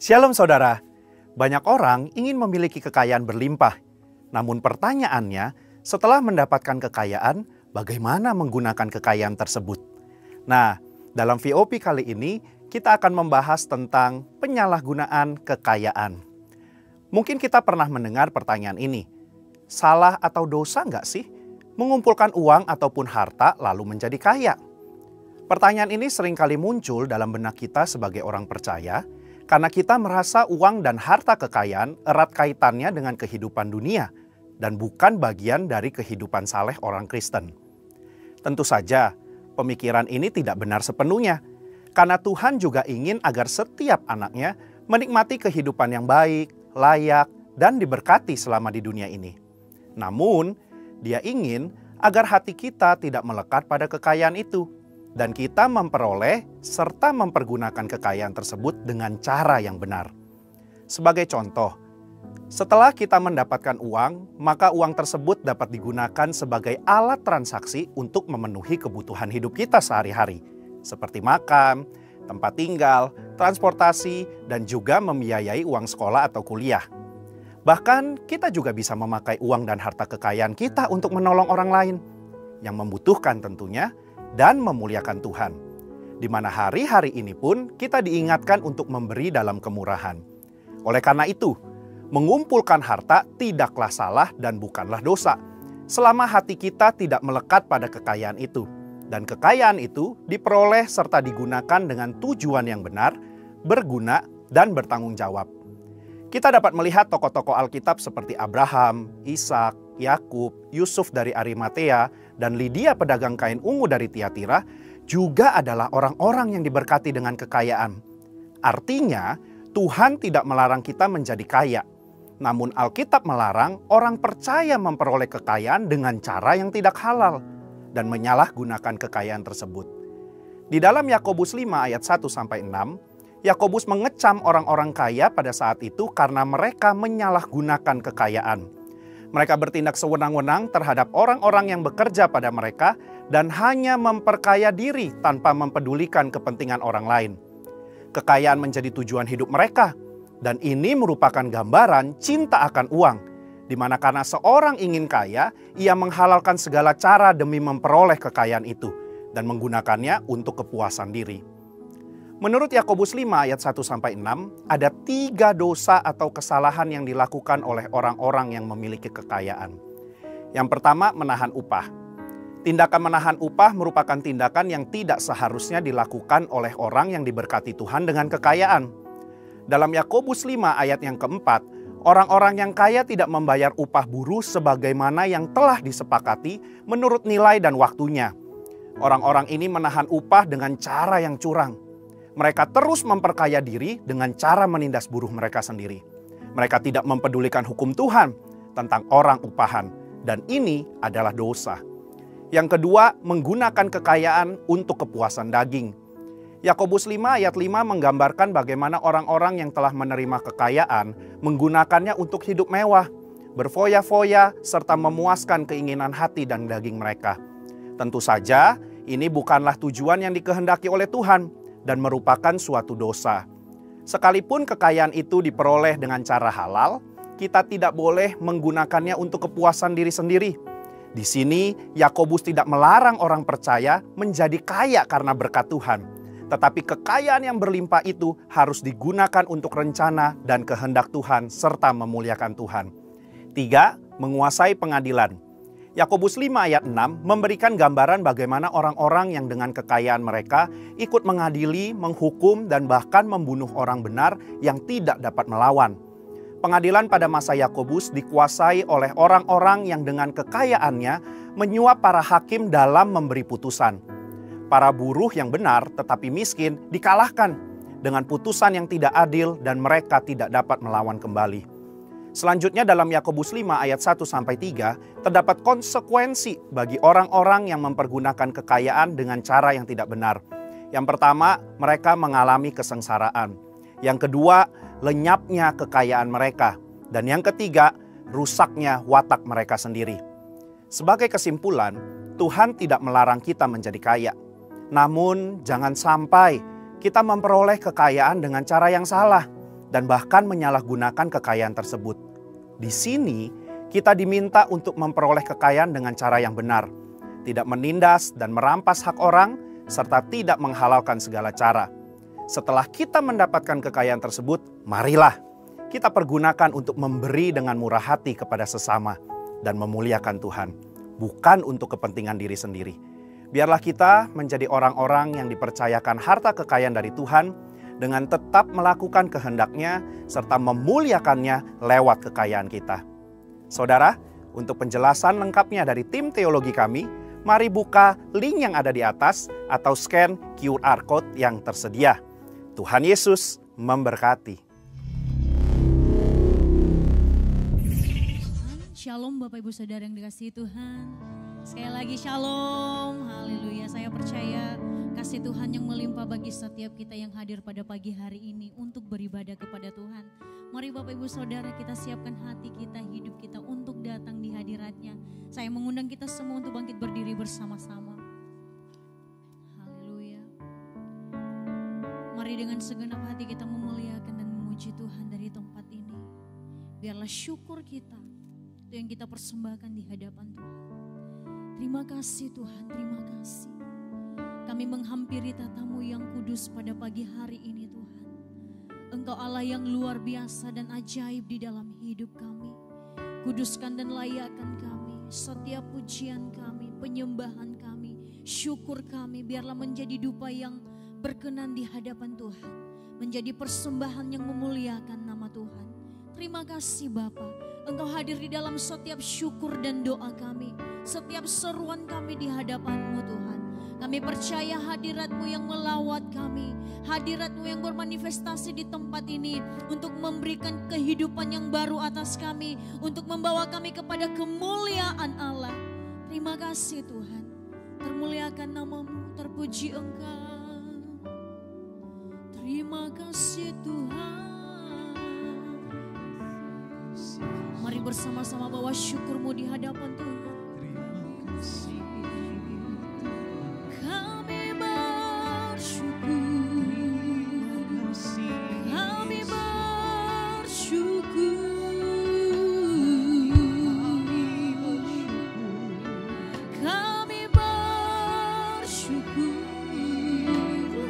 Shalom saudara, banyak orang ingin memiliki kekayaan berlimpah. Namun pertanyaannya, setelah mendapatkan kekayaan, bagaimana menggunakan kekayaan tersebut? Nah, dalam VOP kali ini, kita akan membahas tentang penyalahgunaan kekayaan. Mungkin kita pernah mendengar pertanyaan ini, salah atau dosa nggak sih mengumpulkan uang ataupun harta lalu menjadi kaya? Pertanyaan ini seringkali muncul dalam benak kita sebagai orang percaya, karena kita merasa uang dan harta kekayaan erat kaitannya dengan kehidupan dunia dan bukan bagian dari kehidupan saleh orang Kristen. Tentu saja, pemikiran ini tidak benar sepenuhnya, karena Tuhan juga ingin agar setiap anaknya menikmati kehidupan yang baik, layak, dan diberkati selama di dunia ini. Namun, Dia ingin agar hati kita tidak melekat pada kekayaan itu, dan kita memperoleh serta mempergunakan kekayaan tersebut dengan cara yang benar. Sebagai contoh, setelah kita mendapatkan uang, maka uang tersebut dapat digunakan sebagai alat transaksi untuk memenuhi kebutuhan hidup kita sehari-hari, seperti makan, tempat tinggal, transportasi, dan juga membiayai uang sekolah atau kuliah. Bahkan kita juga bisa memakai uang dan harta kekayaan kita untuk menolong orang lain yang membutuhkan tentunya, dan memuliakan Tuhan. Di mana hari-hari ini pun kita diingatkan untuk memberi dalam kemurahan. Oleh karena itu, mengumpulkan harta tidaklah salah dan bukanlah dosa, selama hati kita tidak melekat pada kekayaan itu. Dan kekayaan itu diperoleh serta digunakan dengan tujuan yang benar, berguna, dan bertanggung jawab. Kita dapat melihat tokoh-tokoh Alkitab seperti Abraham, Ishak, Yakub, Yusuf dari Arimatea, dan Lydia pedagang kain ungu dari Tiatira juga adalah orang-orang yang diberkati dengan kekayaan. Artinya, Tuhan tidak melarang kita menjadi kaya. Namun Alkitab melarang orang percaya memperoleh kekayaan dengan cara yang tidak halal dan menyalahgunakan kekayaan tersebut. Di dalam Yakobus 5 ayat 1-6, Yakobus mengecam orang-orang kaya pada saat itu karena mereka menyalahgunakan kekayaan. Mereka bertindak sewenang-wenang terhadap orang-orang yang bekerja pada mereka dan hanya memperkaya diri tanpa mempedulikan kepentingan orang lain. Kekayaan menjadi tujuan hidup mereka, dan ini merupakan gambaran cinta akan uang, di mana karena seorang ingin kaya, ia menghalalkan segala cara demi memperoleh kekayaan itu dan menggunakannya untuk kepuasan diri. Menurut Yakobus 5 ayat 1-6, ada 3 dosa atau kesalahan yang dilakukan oleh orang-orang yang memiliki kekayaan. Yang pertama, menahan upah. Tindakan menahan upah merupakan tindakan yang tidak seharusnya dilakukan oleh orang yang diberkati Tuhan dengan kekayaan. Dalam Yakobus 5 ayat yang keempat, orang-orang yang kaya tidak membayar upah buruh sebagaimana yang telah disepakati menurut nilai dan waktunya. Orang-orang ini menahan upah dengan cara yang curang. Mereka terus memperkaya diri dengan cara menindas buruh mereka sendiri. Mereka tidak mempedulikan hukum Tuhan tentang orang upahan, dan ini adalah dosa. Yang kedua, menggunakan kekayaan untuk kepuasan daging. Yakobus 5 ayat 5 menggambarkan bagaimana orang-orang yang telah menerima kekayaan menggunakannya untuk hidup mewah, berfoya-foya, serta memuaskan keinginan hati dan daging mereka. Tentu saja, ini bukanlah tujuan yang dikehendaki oleh Tuhan dan merupakan suatu dosa. Sekalipun kekayaan itu diperoleh dengan cara halal, kita tidak boleh menggunakannya untuk kepuasan diri sendiri. Di sini, Yakobus tidak melarang orang percaya menjadi kaya karena berkat Tuhan. Tetapi kekayaan yang berlimpah itu harus digunakan untuk rencana dan kehendak Tuhan serta memuliakan Tuhan. 3. Menguasai pengadilan. Yakobus 5 ayat 6 memberikan gambaran bagaimana orang-orang yang dengan kekayaan mereka ikut mengadili, menghukum, dan bahkan membunuh orang benar yang tidak dapat melawan. Pengadilan pada masa Yakobus dikuasai oleh orang-orang yang dengan kekayaannya menyuap para hakim dalam memberi putusan. Para buruh yang benar tetapi miskin dikalahkan dengan putusan yang tidak adil dan mereka tidak dapat melawan kembali. Selanjutnya dalam Yakobus 5 ayat 1-3 terdapat konsekuensi bagi orang-orang yang mempergunakan kekayaan dengan cara yang tidak benar. Yang pertama, mereka mengalami kesengsaraan. Yang kedua, lenyapnya kekayaan mereka. Dan yang ketiga, rusaknya watak mereka sendiri. Sebagai kesimpulan, Tuhan tidak melarang kita menjadi kaya. Namun jangan sampai kita memperoleh kekayaan dengan cara yang salah dan bahkan menyalahgunakan kekayaan tersebut. Di sini, kita diminta untuk memperoleh kekayaan dengan cara yang benar, tidak menindas dan merampas hak orang, serta tidak menghalalkan segala cara. Setelah kita mendapatkan kekayaan tersebut, marilah kita pergunakan untuk memberi dengan murah hati kepada sesama dan memuliakan Tuhan, bukan untuk kepentingan diri sendiri. Biarlah kita menjadi orang-orang yang dipercayakan harta kekayaan dari Tuhan dengan tetap melakukan kehendak-Nya serta memuliakannya lewat kekayaan kita. Saudara, untuk penjelasan lengkapnya dari tim teologi kami, mari buka link yang ada di atas atau scan QR Code yang tersedia. Tuhan Yesus memberkati. Shalom Bapak Ibu Saudara yang dikasihi Tuhan. Sekali lagi shalom, haleluya. Saya percaya kasih Tuhan yang melimpah bagi setiap kita yang hadir pada pagi hari ini untuk beribadah kepada Tuhan. Mari Bapak Ibu Saudara kita siapkan hati kita, hidup kita untuk datang di hadirat-Nya. Saya mengundang kita semua untuk bangkit berdiri bersama-sama. Haleluya. Mari dengan segenap hati kita memuliakan dan memuji Tuhan dari tempat ini. Biarlah syukur kita itu yang kita persembahkan di hadapan Tuhan. Terima kasih Tuhan, terima kasih. Kami menghampiri tatamu yang kudus pada pagi hari ini Tuhan. Engkau Allah yang luar biasa dan ajaib di dalam hidup kami. Kuduskan dan layakkan kami, setiap pujian kami, penyembahan kami, syukur kami biarlah menjadi dupa yang berkenan di hadapan Tuhan. Menjadi persembahan yang memuliakan nama Tuhan. Terima kasih Bapa, Engkau hadir di dalam setiap syukur dan doa kami. Setiap seruan kami di hadapan-Mu Tuhan. Kami percaya hadirat-Mu yang melawat kami. Hadirat-Mu yang bermanifestasi di tempat ini. Untuk memberikan kehidupan yang baru atas kami. Untuk membawa kami kepada kemuliaan Allah. Terima kasih Tuhan. Termuliakan nama-Mu, terpuji Engkau. Terima kasih Tuhan. Mari bersama-sama bawa syukur-Mu di hadapan Tuhan. Kami bersyukur, kami bersyukur, kami bersyukur,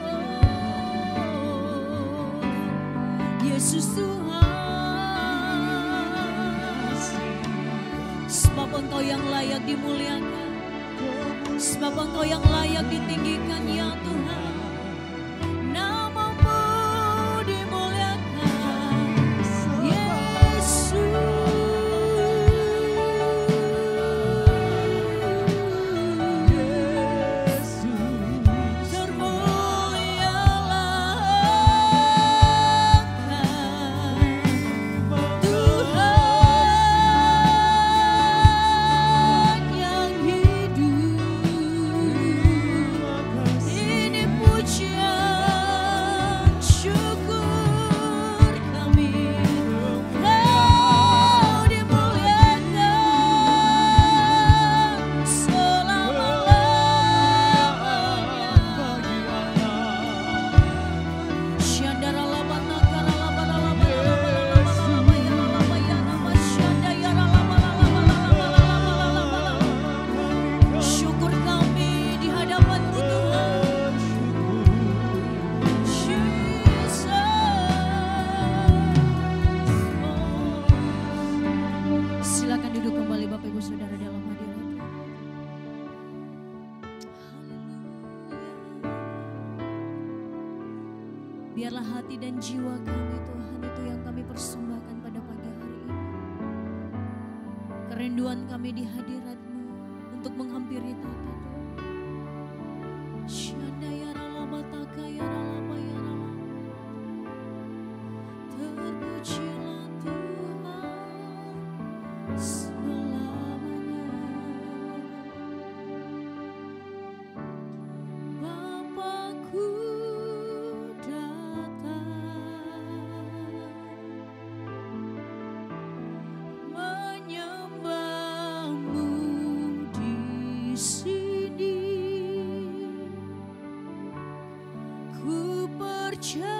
oh, Yesus Tuhan. Sebab Engkau yang layak dimuliakan, sebab Engkau yang layak ditinggikan ya Tuhan. Nama-Mu dimuliakan Yesus. Biarlah hati dan jiwa kami Tuhan itu yang kami persembahkan pada pagi hari ini. Kerinduan kami di hadirat-Mu untuk menghampiri tata terpujilah Tuhan selamanya. Bapakku menyembah-Mu di sini, ku percayakan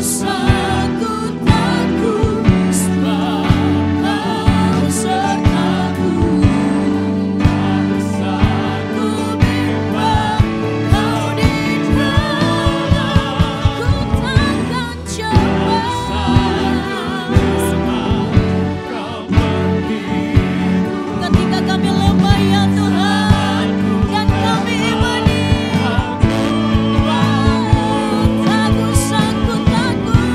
Takut, sanggup, takut.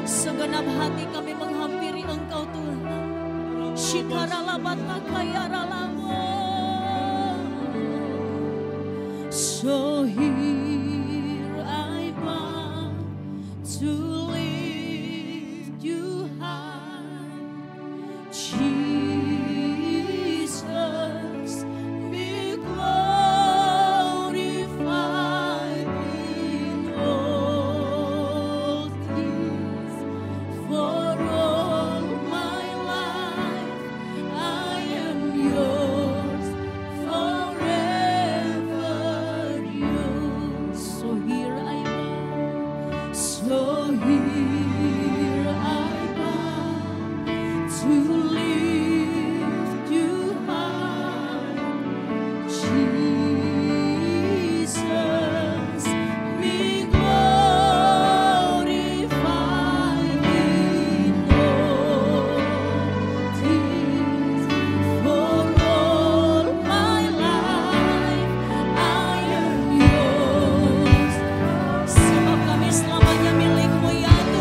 Segenap hati kami menghampiri Engkau Tuhan. So here I bow to lift you high, Jesus, be glorified in all things. For all my life I am yours, forever yours. So here I bow, so here I bow to lift you high, Jesus, be glorified in all things. For all my life I am yours. Sebab kami selamanya milik-Mu ya Tuhan.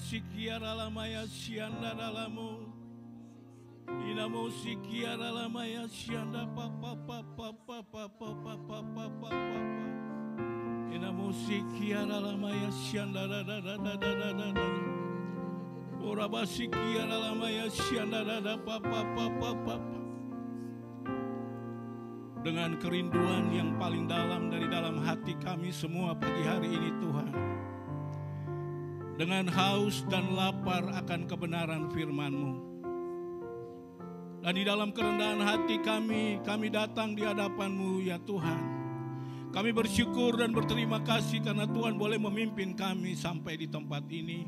sikiara lamaya sianda dalamu. Inamo sikiara lamaya sianda papa papa papa papa papa papa. Inamo sikiara lamaya sianda da da da da da da da. Oraba sikiara lamaya sianda da da papa papa papa. Dengan kerinduan yang paling dalam dari dalam hati kami semua pagi hari ini Tuhan. Dengan haus dan lapar akan kebenaran firman-Mu. Dan di dalam kerendahan hati kami datang di hadapan-Mu ya Tuhan. Kami bersyukur dan berterima kasih karena Tuhan boleh memimpin kami sampai di tempat ini.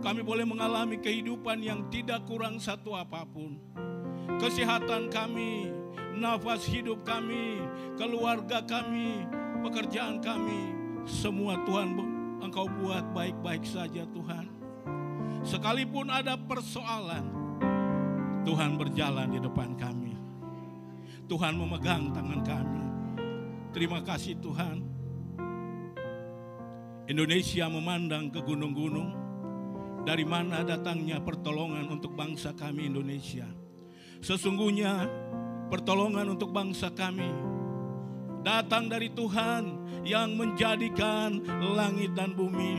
Kami boleh mengalami kehidupan yang tidak kurang satu apapun. Kesehatan kami, nafas hidup kami, keluarga kami, pekerjaan kami, semua Tuhan Engkau buat baik-baik saja Tuhan. Sekalipun ada persoalan, Tuhan berjalan di depan kami. Tuhan memegang tangan kami. Terima kasih Tuhan. Indonesia memandang ke gunung-gunung. Dari mana datangnya pertolongan untuk bangsa kami Indonesia. Sesungguhnya pertolongan untuk bangsa kami datang dari Tuhan yang menjadikan langit dan bumi.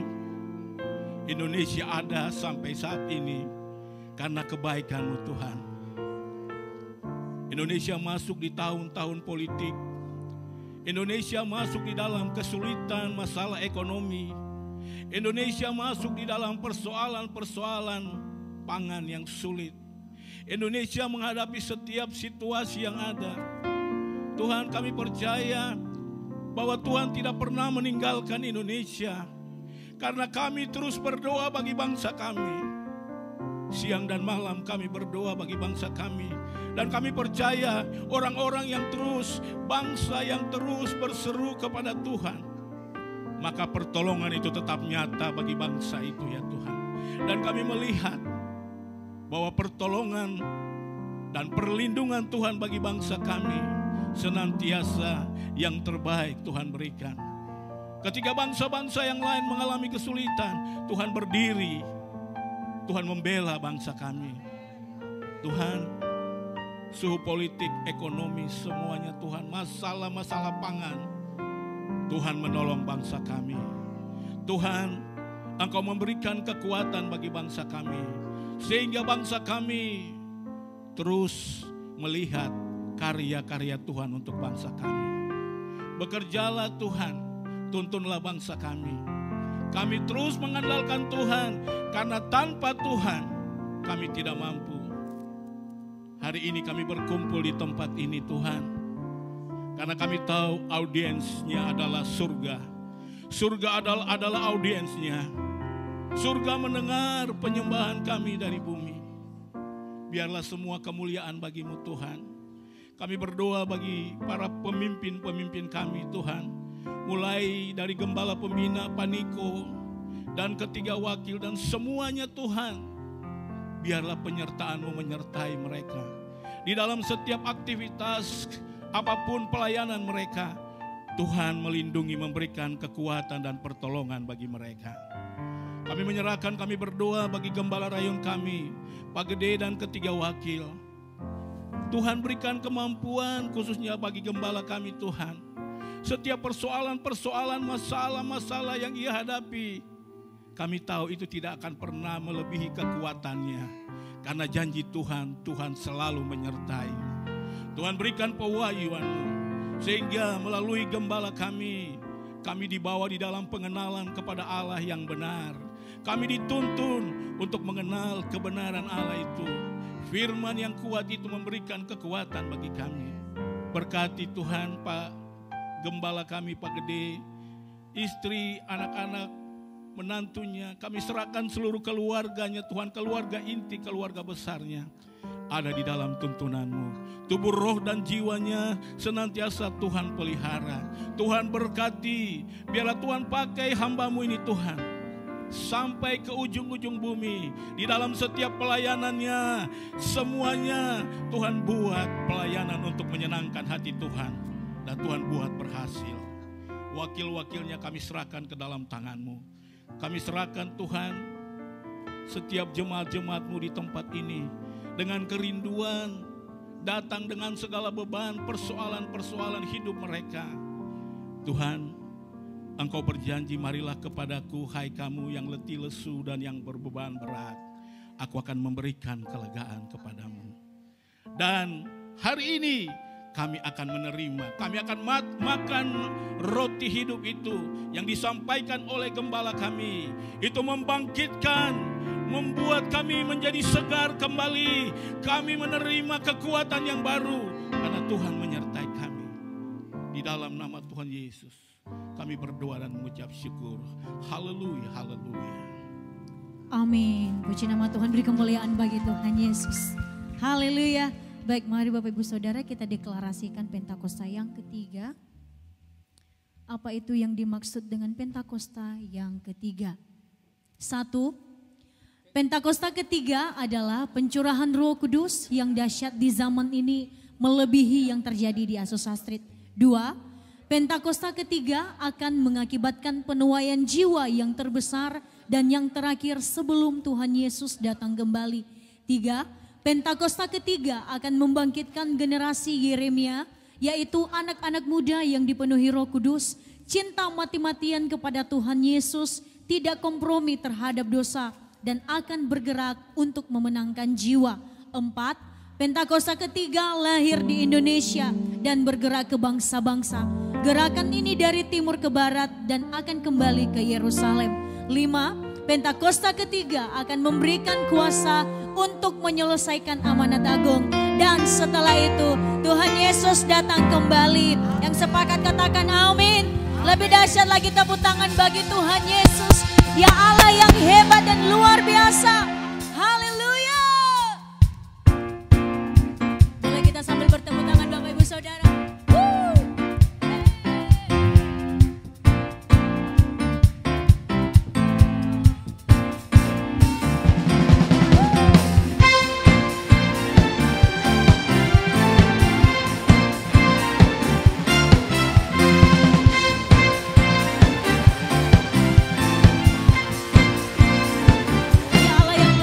Indonesia ada sampai saat ini karena kebaikan-Mu Tuhan. Indonesia masuk di tahun-tahun politik. Indonesia masuk di dalam kesulitan masalah ekonomi. Indonesia masuk di dalam persoalan-persoalan pangan yang sulit. Indonesia menghadapi setiap situasi yang ada. Tuhan, kami percaya bahwa Tuhan tidak pernah meninggalkan Indonesia. Karena kami terus berdoa bagi bangsa kami. Siang dan malam kami berdoa bagi bangsa kami. Dan kami percaya orang-orang yang terus, bangsa yang terus berseru kepada Tuhan, maka pertolongan itu tetap nyata bagi bangsa itu ya Tuhan. Dan kami melihat bahwa pertolongan dan perlindungan Tuhan bagi bangsa kami senantiasa yang terbaik Tuhan berikan. Ketika bangsa-bangsa yang lain mengalami kesulitan, Tuhan berdiri, Tuhan membela bangsa kami. Tuhan, suhu politik, ekonomi, semuanya Tuhan, masalah-masalah pangan, Tuhan menolong bangsa kami. Tuhan, Engkau memberikan kekuatan bagi bangsa kami, sehingga bangsa kami terus melihat karya-karya Tuhan untuk bangsa kami. Bekerjalah Tuhan, tuntunlah bangsa kami. Kami terus mengandalkan Tuhan, karena tanpa Tuhan kami tidak mampu. Hari ini kami berkumpul di tempat ini Tuhan, karena kami tahu audiensnya adalah surga. Surga adalah audiensnya. Surga mendengar penyembahan kami dari bumi. Biarlah semua kemuliaan bagi-Mu Tuhan. Kami berdoa bagi para pemimpin-pemimpin kami Tuhan. Mulai dari Gembala Pembina Paniko dan ketiga wakil dan semuanya Tuhan. Biarlah penyertaan-Mu menyertai mereka. Di dalam setiap aktivitas, apapun pelayanan mereka, Tuhan melindungi, memberikan kekuatan dan pertolongan bagi mereka. Kami menyerahkan, kami berdoa bagi Gembala Rayon kami, Pak Gede dan ketiga wakil. Tuhan berikan kemampuan khususnya bagi gembala kami Tuhan. Setiap persoalan-persoalan, masalah-masalah yang ia hadapi, kami tahu itu tidak akan pernah melebihi kekuatannya. Karena janji Tuhan, Tuhan selalu menyertai. Tuhan berikan pewahyuan-Mu, sehingga melalui gembala kami dibawa di dalam pengenalan kepada Allah yang benar. Kami dituntun untuk mengenal kebenaran Allah itu. Firman yang kuat itu memberikan kekuatan bagi kami. Berkati Tuhan Pak Gembala kami Pak Gede, istri, anak-anak, menantunya. Kami serahkan seluruh keluarganya Tuhan, keluarga inti, keluarga besarnya. Ada di dalam tuntunan-Mu. Tubuh, roh, dan jiwanya senantiasa Tuhan pelihara. Tuhan berkati, biarlah Tuhan pakai hamba-Mu ini Tuhan, sampai ke ujung-ujung bumi. Di dalam setiap pelayanannya, semuanya Tuhan buat pelayanan untuk menyenangkan hati Tuhan. Dan Tuhan buat berhasil. Wakil-wakilnya kami serahkan ke dalam tangan-Mu. Kami serahkan Tuhan setiap jemaat-jemaat-Mu di tempat ini dengan kerinduan, datang dengan segala beban, persoalan-persoalan hidup mereka. Tuhan, Engkau berjanji, marilah kepadaku hai kamu yang letih lesu dan yang berbeban berat, aku akan memberikan kelegaan kepadamu. Dan hari ini kami akan menerima, kami akan makan roti hidup itu yang disampaikan oleh gembala kami. Itu membangkitkan, membuat kami menjadi segar kembali. Kami menerima kekuatan yang baru karena Tuhan menyertai kami. Di dalam nama Tuhan Yesus kami berdoa dan mengucap syukur. Haleluya, haleluya. Amin. Puji nama Tuhan, beri kemuliaan bagi Tuhan Yesus. Haleluya. Baik, mari Bapak Ibu Saudara kita deklarasikan Pentakosta yang ketiga. Apa itu yang dimaksud dengan Pentakosta yang ketiga? 1. Pentakosta ketiga adalah pencurahan Roh Kudus yang dahsyat di zaman ini melebihi yang terjadi di Azusa Street. 2. Pentakosta ketiga akan mengakibatkan penuaian jiwa yang terbesar dan yang terakhir sebelum Tuhan Yesus datang kembali. 3. Pentakosta ketiga akan membangkitkan generasi Yeremia, yaitu anak-anak muda yang dipenuhi Roh Kudus, cinta mati-matian kepada Tuhan Yesus, tidak kompromi terhadap dosa, dan akan bergerak untuk memenangkan jiwa. 4. Pentakosta ketiga lahir di Indonesia dan bergerak ke bangsa-bangsa. Gerakan ini dari timur ke barat dan akan kembali ke Yerusalem. 5. Pentakosta ketiga akan memberikan kuasa untuk menyelesaikan amanat agung. Dan setelah itu Tuhan Yesus datang kembali. Yang sepakat katakan amin. Lebih dahsyat lagi tepuk tangan bagi Tuhan Yesus. Ya Allah yang hebat dan luar biasa. Haleluya. Boleh kita sambil bertepuk tangan Bapak Ibu Saudara. Ya Allah yang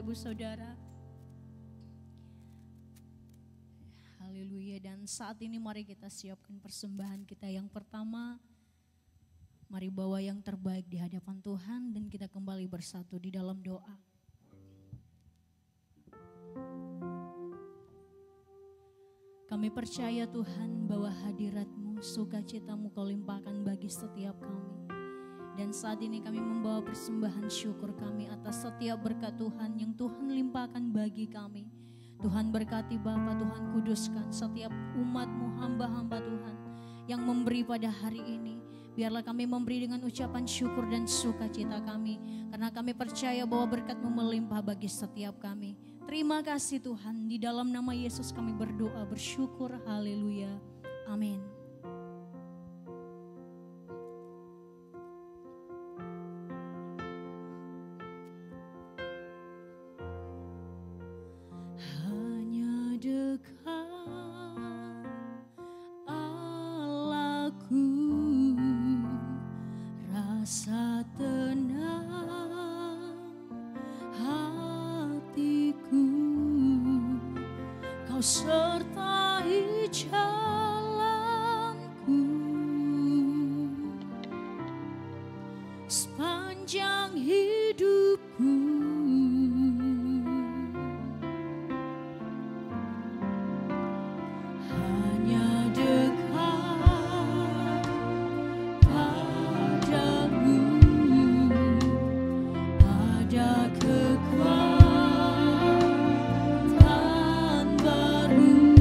Bapak Ibu Saudara. Haleluya. Dan saat ini mari kita siapkan persembahan kita yang pertama. Mari bawa yang terbaik di hadapan Tuhan dan kita kembali bersatu di dalam doa. Kami percaya Tuhan bahwa hadirat-Mu, sukacita-Mu Kau limpahkan bagi setiap kami. Dan saat ini kami membawa persembahan syukur kami atas setiap berkat Tuhan yang Tuhan limpahkan bagi kami. Tuhan berkati Bapa, Tuhan kuduskan setiap umat-Mu, hamba-hamba Tuhan yang memberi pada hari ini. Biarlah kami memberi dengan ucapan syukur dan sukacita kami. Karena kami percaya bahwa berkat-Mu melimpah bagi setiap kami. Terima kasih Tuhan, di dalam nama Yesus kami berdoa, bersyukur, haleluya, amin. Hanya dekat Allahku, rasa tenang hatiku, Kau sertai jalanku sepanjang hidupku. Hanya dekat padamu ada kekuatan baru.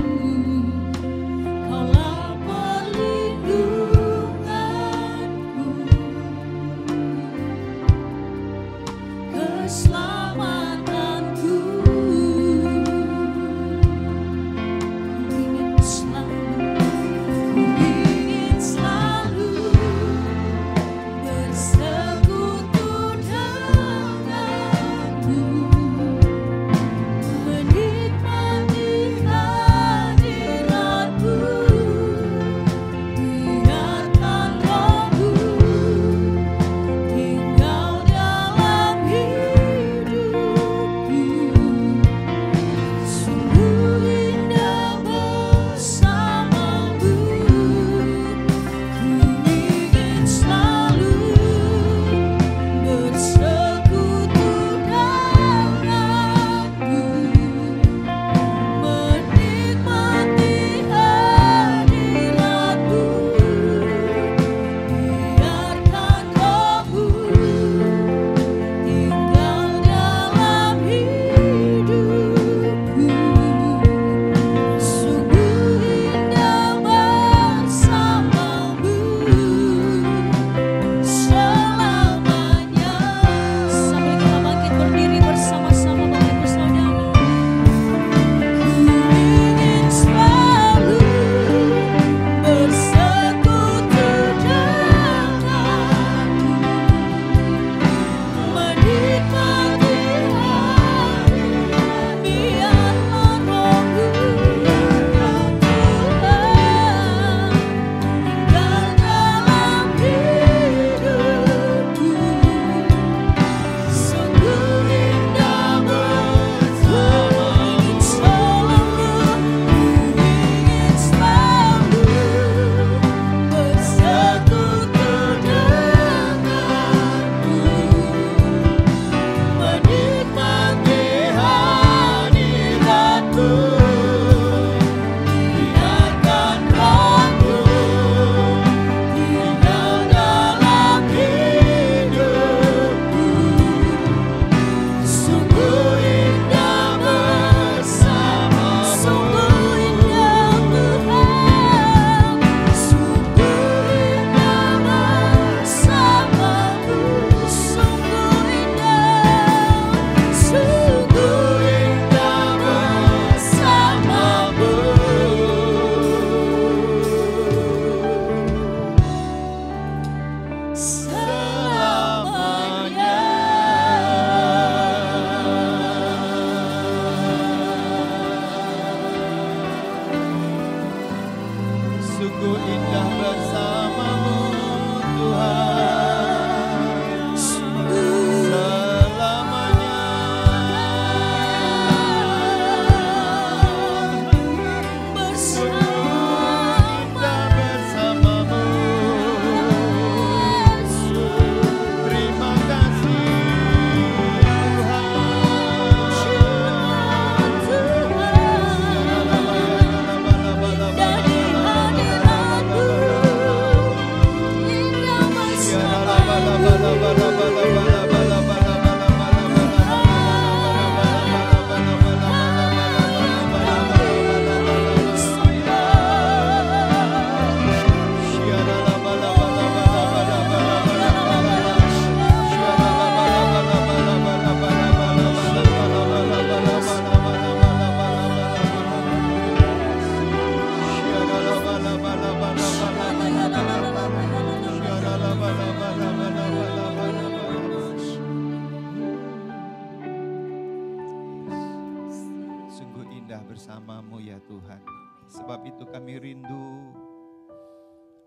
indah bersama-Mu ya Tuhan. Sebab itu kami rindu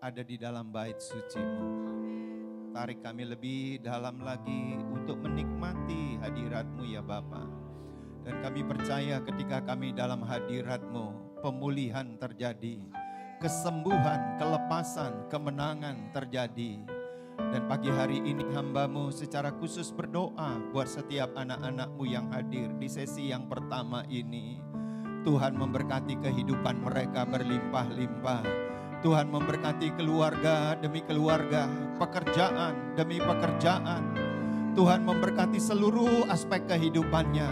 ada di dalam bait suci-Mu. Tarik kami lebih dalam lagi untuk menikmati hadirat-Mu ya Bapa. Dan kami percaya ketika kami dalam hadirat-Mu, pemulihan terjadi, kesembuhan, kelepasan, kemenangan terjadi. Dan pagi hari ini hamba-Mu secara khusus berdoa buat setiap anak-anak-Mu yang hadir di sesi yang pertama ini. Tuhan memberkati kehidupan mereka berlimpah-limpah. Tuhan memberkati keluarga demi keluarga, pekerjaan demi pekerjaan. Tuhan memberkati seluruh aspek kehidupannya.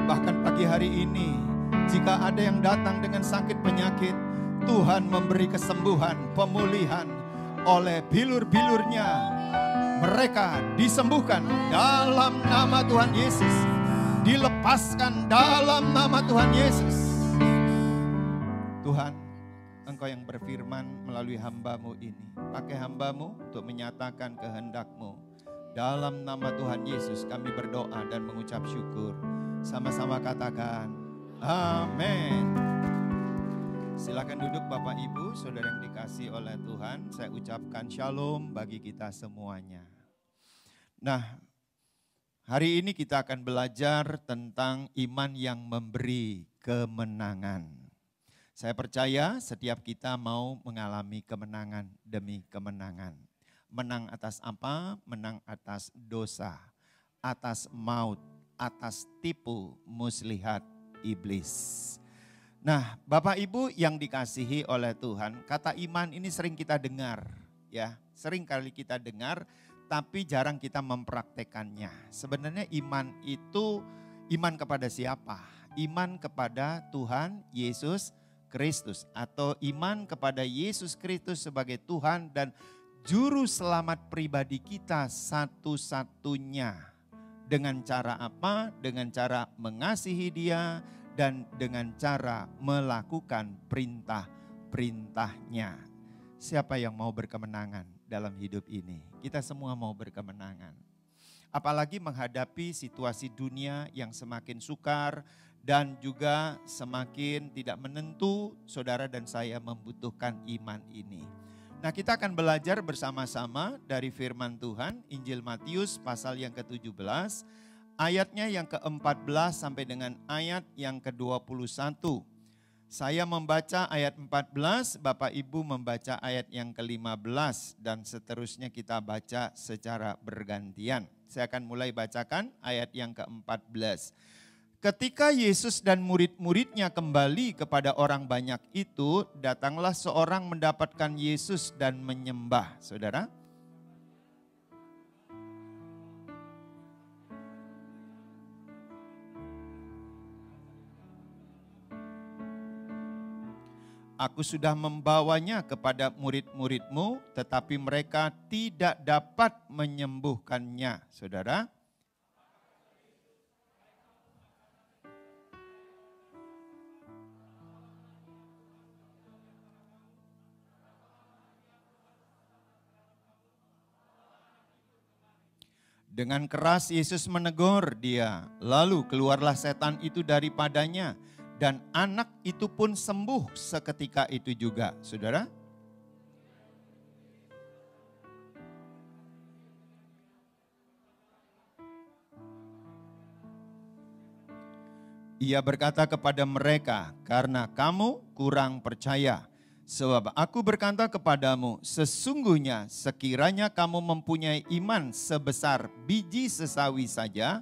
Bahkan pagi hari ini, jika ada yang datang dengan sakit penyakit, Tuhan memberi kesembuhan, pemulihan. Oleh bilur-bilurnya mereka disembuhkan dalam nama Tuhan Yesus. Dilepaskan dalam nama Tuhan Yesus. Tuhan, Engkau yang berfirman melalui hamba-Mu ini. Pakai hamba-Mu untuk menyatakan kehendak-Mu. Dalam nama Tuhan Yesus kami berdoa dan mengucap syukur. Sama-sama katakan amin. Silakan duduk Bapak Ibu, saudara yang dikasihi oleh Tuhan. Saya ucapkan shalom bagi kita semuanya. Nah, hari ini kita akan belajar tentang iman yang memberi kemenangan. Saya percaya setiap kita mau mengalami kemenangan demi kemenangan. Menang atas apa? Menang atas dosa, atas maut, atas tipu muslihat iblis. Nah, Bapak Ibu yang dikasihi oleh Tuhan, kata iman ini sering kita dengar, ya. Sering kali kita dengar, tapi jarang kita mempraktekannya. Sebenarnya iman itu iman kepada siapa? Iman kepada Tuhan Yesus Kristus atau iman kepada Yesus Kristus sebagai Tuhan dan juru selamat pribadi kita satu-satunya. Dengan cara apa? Dengan cara mengasihi Dia dan dengan cara melakukan perintah-perintahnya. Siapa yang mau berkemenangan dalam hidup ini? Kita semua mau berkemenangan. Apalagi menghadapi situasi dunia yang semakin sukar dan juga semakin tidak menentu, saudara dan saya membutuhkan iman ini. Nah, kita akan belajar bersama-sama dari firman Tuhan, Injil Matius pasal yang ke-17, ayatnya yang ke-14 sampai dengan ayat yang ke-21. Saya membaca ayat 14, Bapak Ibu membaca ayat yang ke-15 dan seterusnya kita baca secara bergantian. Saya akan mulai bacakan ayat yang ke-14. Ketika Yesus dan murid-muridnya kembali kepada orang banyak itu, datanglah seorang mendapatkan Yesus dan menyembah. Saudara, Aku sudah membawanya kepada murid-muridmu, tetapi mereka tidak dapat menyembuhkannya. Saudara, dengan keras Yesus menegur dia, lalu keluarlah setan itu daripadanya. Dan anak itu pun sembuh seketika itu juga. Saudara, ia berkata kepada mereka, karena kamu kurang percaya. Sebab aku berkata kepadamu, sesungguhnya sekiranya kamu mempunyai iman sebesar biji sesawi saja,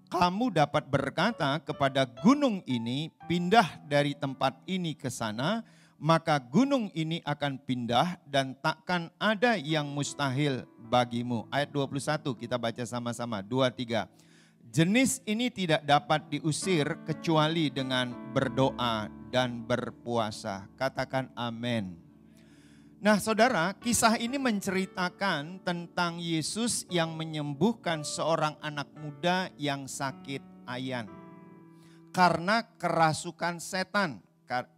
kamu dapat berkata kepada gunung ini, pindah dari tempat ini ke sana, maka gunung ini akan pindah dan takkan ada yang mustahil bagimu. Ayat 21 kita baca sama-sama, 2, 3. Jenis ini tidak dapat diusir kecuali dengan berdoa dan berpuasa. Katakan amin. Nah saudara, kisah ini menceritakan tentang Yesus yang menyembuhkan seorang anak muda yang sakit ayan. Karena kerasukan setan.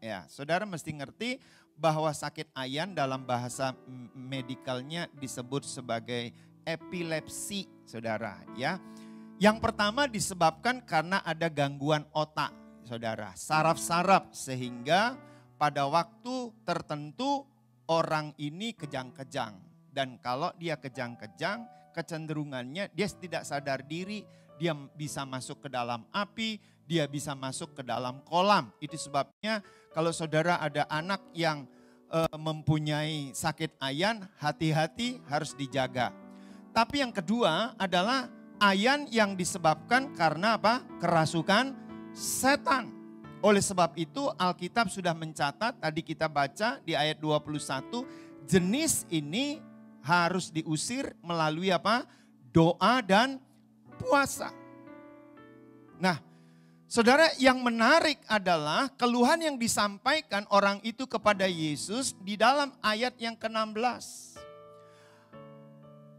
Ya, saudara mesti ngerti bahwa sakit ayan dalam bahasa medikalnya disebut sebagai epilepsi, saudara. Ya, yang pertama disebabkan karena ada gangguan otak. saudara, saraf-saraf, sehingga pada waktu tertentu orang ini kejang-kejang. Dan kalau dia kejang-kejang, kecenderungannya dia tidak sadar diri, dia bisa masuk ke dalam api, dia bisa masuk ke dalam kolam. Itu sebabnya kalau saudara ada anak yang mempunyai sakit ayan, hati-hati, harus dijaga. Tapi yang kedua adalah ayan yang disebabkan karena apa? Kerasukan setan. Oleh sebab itu Alkitab sudah mencatat, tadi kita baca di ayat 21, jenis ini harus diusir melalui apa? Doa dan puasa. Nah, saudara, yang menarik adalah keluhan yang disampaikan orang itu kepada Yesus di dalam ayat yang ke-16.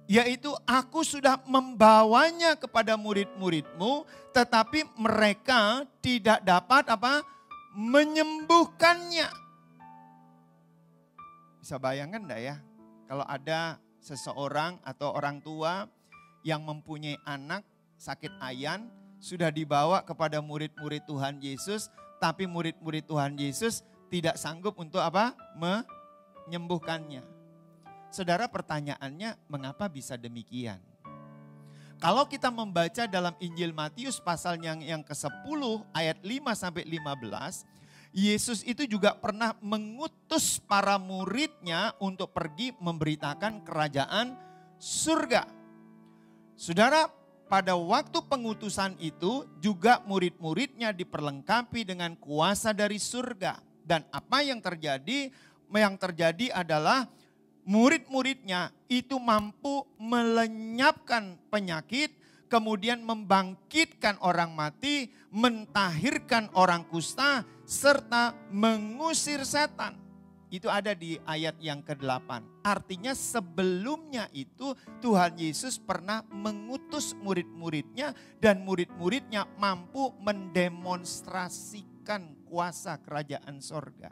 Yaitu, aku sudah membawanya kepada murid-muridmu, tetapi mereka tidak dapat apa? Menyembuhkannya. Bisa bayangkan enggak ya? Kalau ada seseorang atau orang tua yang mempunyai anak sakit ayan, sudah dibawa kepada murid-murid Tuhan Yesus, tapi murid-murid Tuhan Yesus tidak sanggup untuk apa? Menyembuhkannya. Saudara, pertanyaannya mengapa bisa demikian? Kalau kita membaca dalam Injil Matius pasal yang ke-10 ayat 5-15, Yesus itu juga pernah mengutus para muridnya untuk pergi memberitakan kerajaan surga. Saudara, pada waktu pengutusan itu juga murid-muridnya diperlengkapi dengan kuasa dari surga. Dan apa yang terjadi? Yang terjadi adalah murid-muridnya itu mampu melenyapkan penyakit, kemudian membangkitkan orang mati, mentahirkan orang kusta, serta mengusir setan. Itu ada di ayat yang ke-8. Artinya sebelumnya itu Tuhan Yesus pernah mengutus murid-muridnya dan murid-muridnya mampu mendemonstrasikan kuasa kerajaan sorga.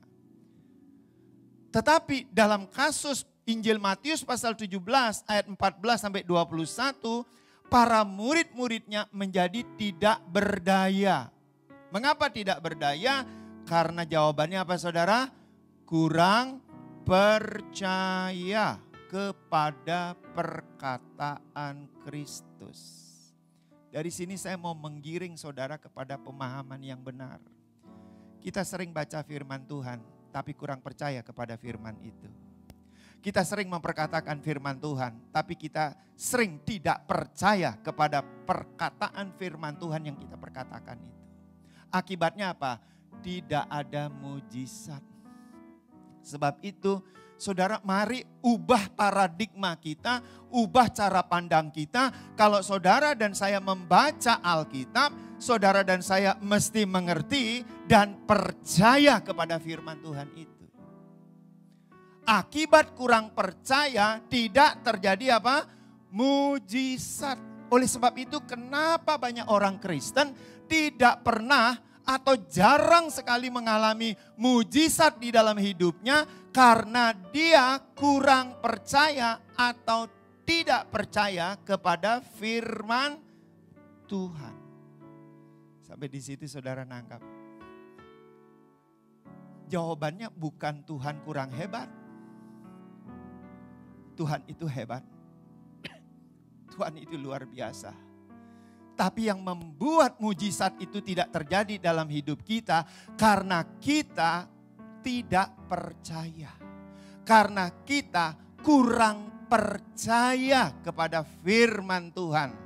Tetapi dalam kasus Injil Matius pasal 17 ayat 14-21, para murid-muridnya menjadi tidak berdaya. Mengapa tidak berdaya? Karena jawabannya apa saudara? Kurang percaya kepada perkataan Kristus. Dari sini saya mau menggiring saudara kepada pemahaman yang benar. Kita sering baca firman Tuhan, tapi kurang percaya kepada firman itu. Kita sering memperkatakan firman Tuhan, tapi kita sering tidak percaya kepada perkataan firman Tuhan yang kita perkatakan itu. Akibatnya apa? Tidak ada mujizat. Sebab itu, saudara, mari ubah paradigma kita, ubah cara pandang kita. Kalau saudara dan saya membaca Alkitab, saudara dan saya mesti mengerti dan percaya kepada firman Tuhan itu. Akibat kurang percaya tidak terjadi apa? Mujizat. Oleh sebab itu kenapa banyak orang Kristen tidak pernah atau jarang sekali mengalami mujizat di dalam hidupnya karena dia kurang percaya atau tidak percaya kepada firman Tuhan. Sampai di situ saudara nangkap. Jawabannya bukan Tuhan kurang hebat. Tuhan itu hebat. Tuhan itu luar biasa. Tapi yang membuat mujizat itu tidak terjadi dalam hidup kita karena kita tidak percaya. Karena kita kurang percaya kepada firman Tuhan.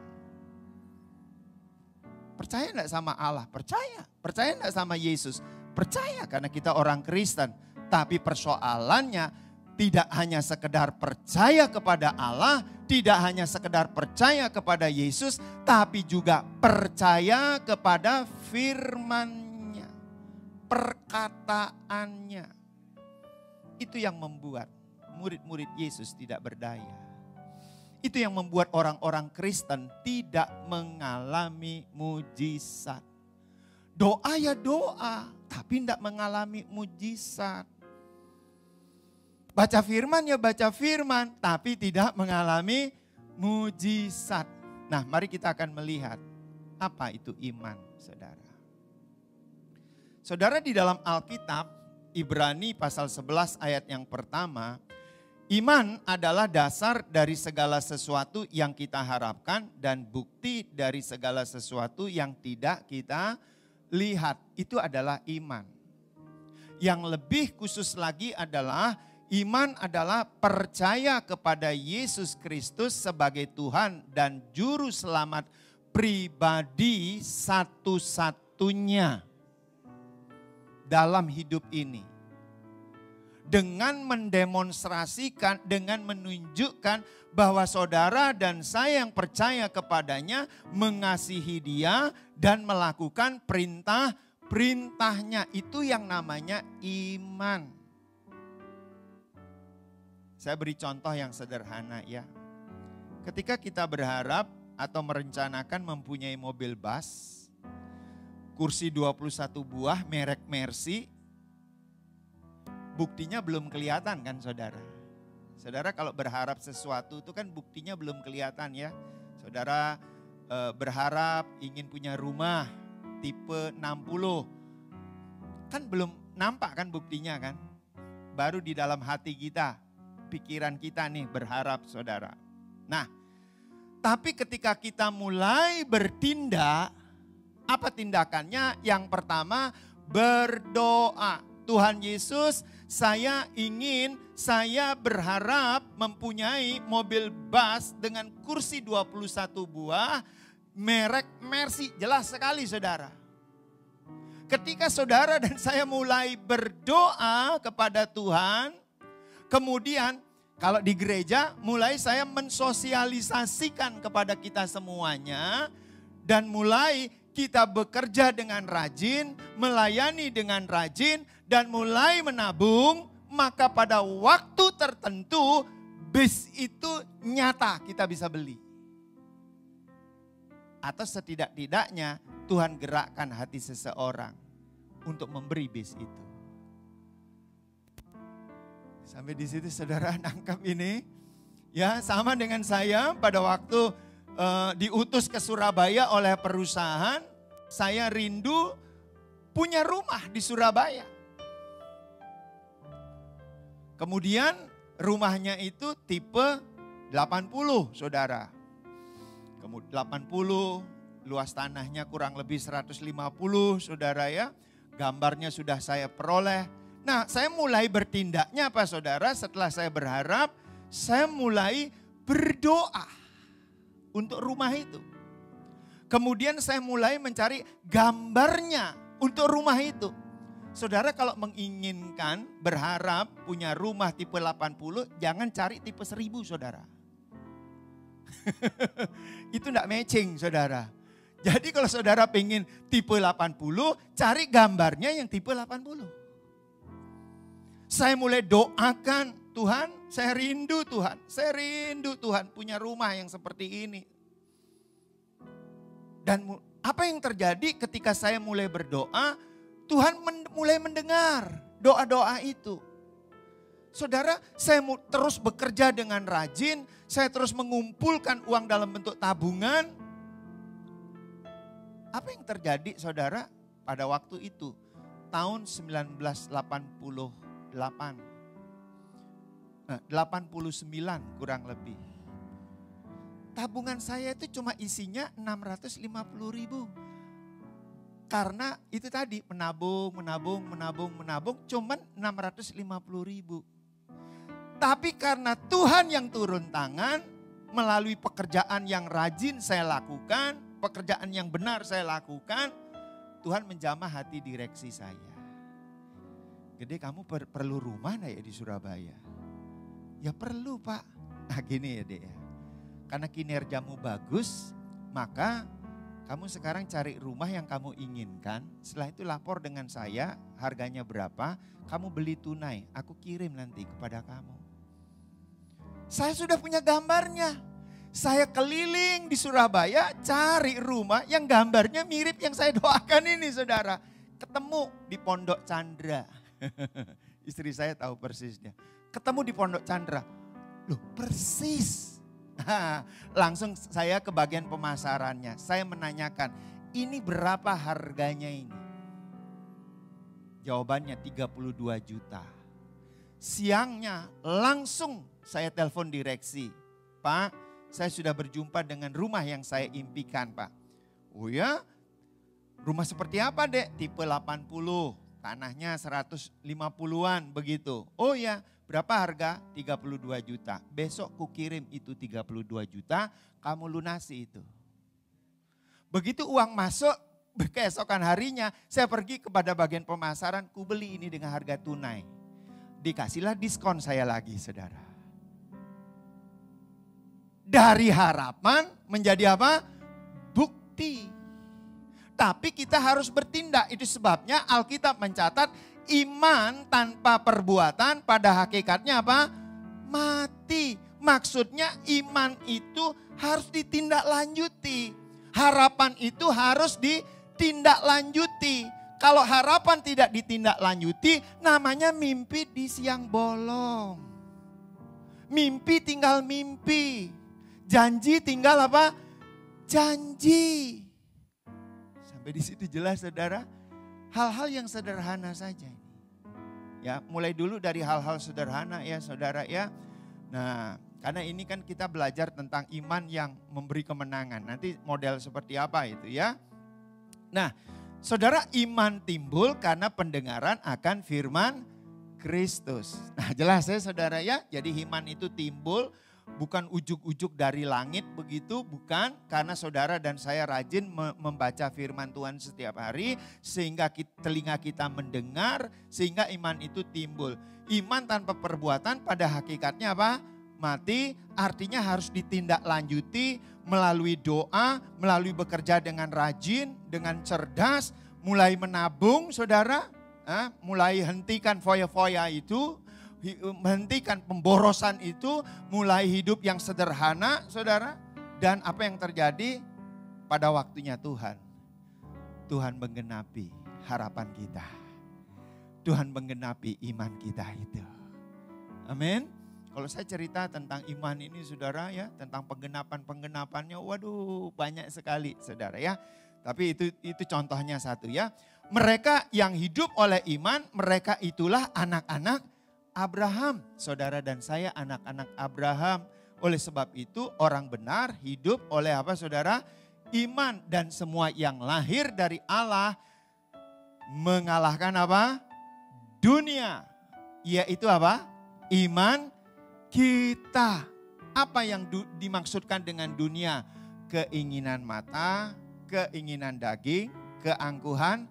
Percaya enggak sama Allah? Percaya. Percaya enggak sama Yesus? Percaya karena kita orang Kristen. Tapi persoalannya tidak hanya sekedar percaya kepada Allah, tidak hanya sekedar percaya kepada Yesus, tapi juga percaya kepada firman-Nya, perkataannya. Itu yang membuat murid-murid Yesus tidak berdaya. Itu yang membuat orang-orang Kristen tidak mengalami mujizat. Doa ya doa, tapi tidak mengalami mujizat. Baca firman ya baca firman, tapi tidak mengalami mujizat. Nah, mari kita akan melihat apa itu iman, saudara. Saudara, di dalam Alkitab, Ibrani pasal 11 ayat yang pertama, iman adalah dasar dari segala sesuatu yang kita harapkan dan bukti dari segala sesuatu yang tidak kita lihat. Itu adalah iman. Yang lebih khusus lagi adalah iman adalah percaya kepada Yesus Kristus sebagai Tuhan dan Juru Selamat pribadi satu-satunya dalam hidup ini. Dengan mendemonstrasikan, dengan menunjukkan bahwa saudara dan saya yang percaya kepadanya mengasihi dia dan melakukan perintah-perintahnya. Itu yang namanya iman. Saya beri contoh yang sederhana ya. Ketika kita berharap atau merencanakan mempunyai mobil bus, kursi 21 buah merek Mercy, buktinya belum kelihatan kan saudara. Saudara kalau berharap sesuatu itu kan buktinya belum kelihatan ya. Saudara berharap ingin punya rumah tipe 60. Kan belum nampak kan buktinya kan. Baru di dalam hati kita, pikiran kita nih berharap saudara. Nah, tapi ketika kita mulai bertindak, apa tindakannya? Yang pertama berdoa. Tuhan Yesus, saya berharap mempunyai mobil bus dengan kursi 21 buah, merek Mercy. Jelas sekali saudara. Ketika saudara dan saya mulai berdoa kepada Tuhan, kemudian kalau di gereja mulai saya mensosialisasikan kepada kita semuanya, dan mulai kita bekerja dengan rajin, melayani dengan rajin, dan mulai menabung, maka pada waktu tertentu bis itu nyata kita bisa beli. Atau setidak-tidaknya Tuhan gerakkan hati seseorang untuk memberi bis itu. Sampai di situ saudara nangkap ini. Ya, sama dengan saya pada waktu diutus ke Surabaya oleh perusahaan, saya rindu punya rumah di Surabaya. Kemudian rumahnya itu tipe 80 saudara. Kemudian 80, luas tanahnya kurang lebih 150 saudara ya. Gambarnya sudah saya peroleh. Nah, saya mulai bertindaknya apa saudara? Setelah saya berharap, saya mulai berdoa untuk rumah itu. Kemudian saya mulai mencari gambarnya untuk rumah itu. Saudara kalau menginginkan, berharap punya rumah tipe 80, jangan cari tipe 1000 saudara. Itu enggak matching saudara. Jadi kalau saudara pengen tipe 80, cari gambarnya yang tipe 80. Saya mulai doakan, Tuhan saya rindu Tuhan punya rumah yang seperti ini. Dan apa yang terjadi ketika saya mulai berdoa, Tuhan mulai mendengar doa-doa itu. Saudara, saya terus bekerja dengan rajin, saya terus mengumpulkan uang dalam bentuk tabungan. Apa yang terjadi saudara pada waktu itu? Tahun 1988. 89 kurang lebih. Tabungan saya itu cuma isinya 650.000. Karena itu tadi menabung, cuman 650.000. Tapi karena Tuhan yang turun tangan, melalui pekerjaan yang rajin saya lakukan, pekerjaan yang benar saya lakukan, Tuhan menjamah hati direksi saya. Gede, kamu perlu rumah enggak ya di Surabaya? Ya perlu Pak. Nah gini ya Dek ya. Karena kinerjamu bagus, maka kamu sekarang cari rumah yang kamu inginkan. Setelah itu lapor dengan saya, harganya berapa, kamu beli tunai, aku kirim nanti kepada kamu. Saya sudah punya gambarnya. Saya keliling di Surabaya cari rumah yang gambarnya mirip yang saya doakan ini saudara. Ketemu di Pondok Chandra. Istri saya tahu persisnya. Ketemu di Pondok Chandra. Loh persis. Langsung saya ke bagian pemasarannya. Saya menanyakan, ini berapa harganya ini? Jawabannya 32 juta. Siangnya langsung saya telepon direksi. Pak, saya sudah berjumpa dengan rumah yang saya impikan, Pak. Oh ya? Rumah seperti apa, Dek? Tipe 80, tanahnya 150-an begitu. Oh ya, berapa harga? 32 juta. Besok kukirim itu 32 juta, kamu lunasi itu. Begitu uang masuk, keesokan harinya saya pergi kepada bagian pemasaran, ku beli ini dengan harga tunai. Dikasihlah diskon saya lagi, saudara. Dari harapan menjadi apa? Bukti. Tapi kita harus bertindak. Itu sebabnya Alkitab mencatat iman tanpa perbuatan pada hakikatnya apa? Mati. Maksudnya iman itu harus ditindaklanjuti. Harapan itu harus ditindaklanjuti. Kalau harapan tidak ditindaklanjuti, namanya mimpi di siang bolong. Mimpi tinggal mimpi. Janji tinggal apa? Janji. Sampai di situ jelas, saudara. Hal-hal yang sederhana saja. Ya, mulai dulu dari hal-hal sederhana ya, saudara ya. Nah, karena ini kan kita belajar tentang iman yang memberi kemenangan. Nanti model seperti apa itu ya. Nah, saudara, iman timbul karena pendengaran akan firman Kristus. Nah, jelas ya saudara ya. Jadi iman itu timbul bukan ujuk-ujuk dari langit begitu, bukan. Karena saudara dan saya rajin membaca firman Tuhan setiap hari. Sehingga telinga kita mendengar, sehingga iman itu timbul. Iman tanpa perbuatan pada hakikatnya apa? Mati, artinya harus ditindaklanjuti melalui doa, melalui bekerja dengan rajin, dengan cerdas, mulai menabung saudara, mulai hentikan foya-foya itu, hentikan pemborosan itu, mulai hidup yang sederhana saudara. Dan apa yang terjadi pada waktunya Tuhan? Tuhan menggenapi harapan kita. Tuhan menggenapi iman kita itu. Amin. Kalau saya cerita tentang iman ini saudara ya, tentang penggenapan-penggenapannya, waduh banyak sekali saudara ya. Tapi itu contohnya satu ya. Mereka yang hidup oleh iman, mereka itulah anak-anak Abraham. Saudara dan saya anak-anak Abraham. Oleh sebab itu orang benar hidup oleh apa saudara? Iman. Dan semua yang lahir dari Allah mengalahkan apa? Dunia. Yaitu apa? Iman kita. Apa yang dimaksudkan dengan dunia? Keinginan mata, keinginan daging, keangkuhan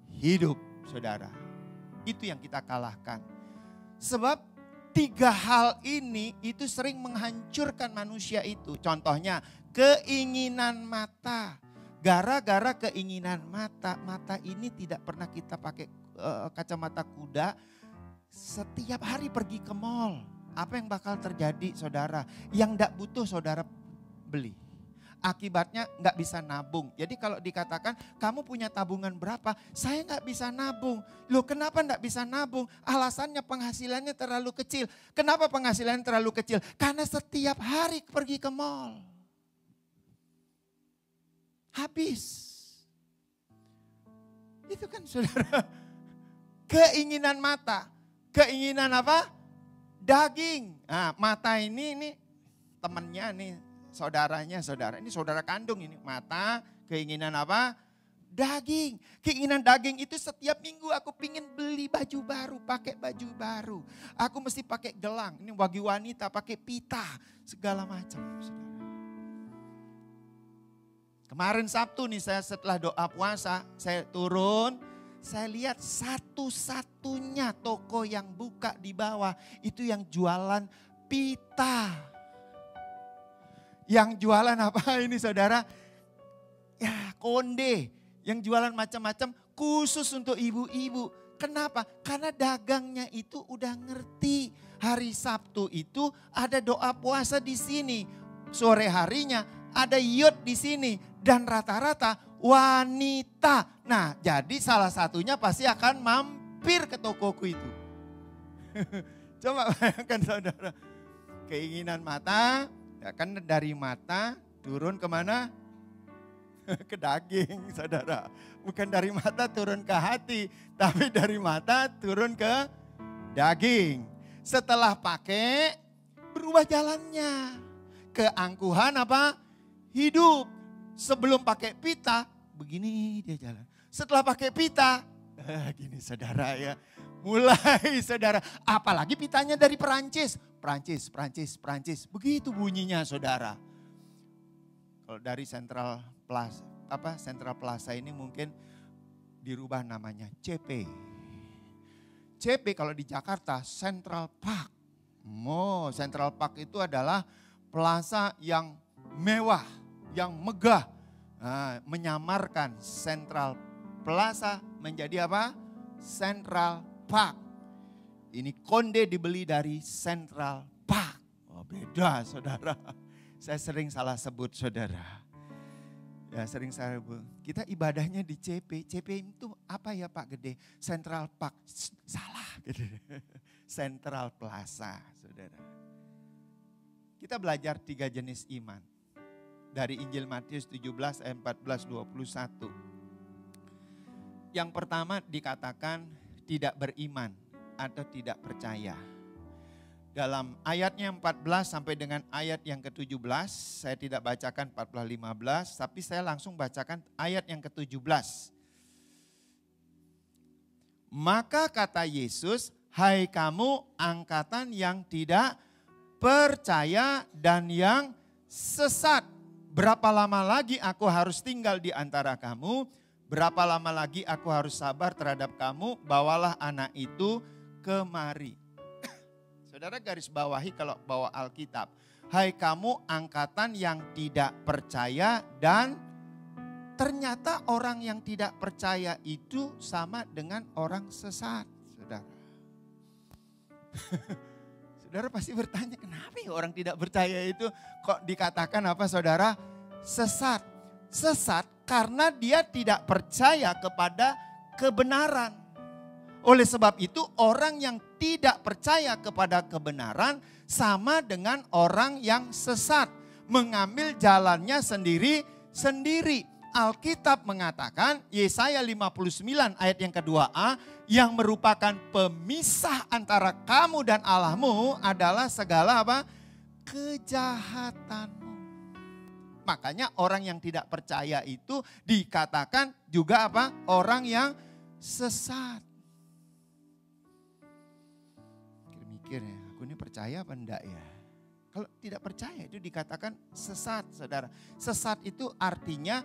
hidup, saudara. Itu yang kita kalahkan. Sebab 3 hal ini itu sering menghancurkan manusia itu. Contohnya keinginan mata. Gara-gara keinginan mata ini tidak pernah kita pakai kacamata kuda. Setiap hari pergi ke mall. Apa yang bakal terjadi saudara? Yang tidak butuh saudara beli. Akibatnya nggak bisa nabung. Jadi kalau dikatakan kamu punya tabungan berapa? Saya nggak bisa nabung. Loh kenapa nggak bisa nabung? Alasannya penghasilannya terlalu kecil. Kenapa penghasilannya terlalu kecil? Karena setiap hari pergi ke mall. Habis. Itu kan saudara. Keinginan mata. Keinginan apa? Daging. Nah, mata ini temannya nih, saudaranya, saudara. Ini saudara kandung ini. Mata, keinginan apa? Daging. Keinginan daging itu setiap minggu aku pingin beli baju baru, pakai baju baru. Aku mesti pakai gelang. Ini bagi wanita pakai pita, segala macam. Saudara. Kemarin Sabtu nih saya setelah doa puasa, saya turun. Saya lihat satu-satunya toko yang buka di bawah itu yang jualan pita. Yang jualan apa ini saudara? Ya konde. Yang jualan macam-macam khusus untuk ibu-ibu. Kenapa? Karena dagangnya itu udah ngerti. Hari Sabtu itu ada doa puasa di sini. Sore harinya ada yud di sini. Dan rata-rata wanita. Nah jadi salah satunya pasti akan mampir ke tokoku itu. Coba bayangkan saudara. Keinginan mata, ya kan dari mata turun kemana? ke daging, saudara. Bukan dari mata turun ke hati, tapi dari mata turun ke daging. Setelah pakai, berubah jalannya. Keangkuhan apa? Hidup. Sebelum pakai pita, begini dia jalan. Setelah pakai pita, gini saudara ya. Mulai saudara, apalagi pitanya dari Perancis. Perancis. Begitu bunyinya saudara. Kalau dari Central Plaza ini mungkin dirubah namanya CP. CP kalau di Jakarta Central Park. Central Park itu adalah plaza yang mewah, yang megah. Nah, menyamarkan Central Plaza menjadi apa? Central Park. Ini konde dibeli dari Central Park. Oh, beda saudara. Saya sering salah sebut saudara. Ya sering salah sebut. Kita ibadahnya di CP. CP itu apa ya Pak Gede? Central Park. Salah. Central Plaza saudara. Kita belajar 3 jenis iman. Dari Injil Matius 17 ayat 14-21. Yang pertama dikatakan tidak beriman atau tidak percaya. Dalam ayatnya 14 sampai dengan ayat yang ke-17, saya tidak bacakan 14-15, tapi saya langsung bacakan ayat yang ke-17. Maka kata Yesus, hai kamu angkatan yang tidak percaya dan yang sesat. Berapa lama lagi aku harus tinggal di antara kamu? Berapa lama lagi aku harus sabar terhadap kamu? Bawalah anak itu kemari. Saudara garis bawahi kalau bawa Alkitab. Hai kamu angkatan yang tidak percaya dan ternyata orang yang tidak percaya itu sama dengan orang sesat. Saudara. Saudara pasti bertanya kenapa ya orang tidak percaya itu kok dikatakan apa saudara? Sesat. Sesat karena dia tidak percaya kepada kebenaran. Oleh sebab itu orang yang tidak percaya kepada kebenaran sama dengan orang yang sesat. Mengambil jalannya sendiri-sendiri. Alkitab mengatakan Yesaya 59 ayat yang ke-2a yang merupakan pemisah antara kamu dan Allahmu adalah segala apa? Kejahatanmu. Makanya orang yang tidak percaya itu dikatakan juga apa? Orang yang sesat. Mikir ya, aku ini percaya apa enggak ya? Kalau tidak percaya itu dikatakan sesat, saudara. Sesat itu artinya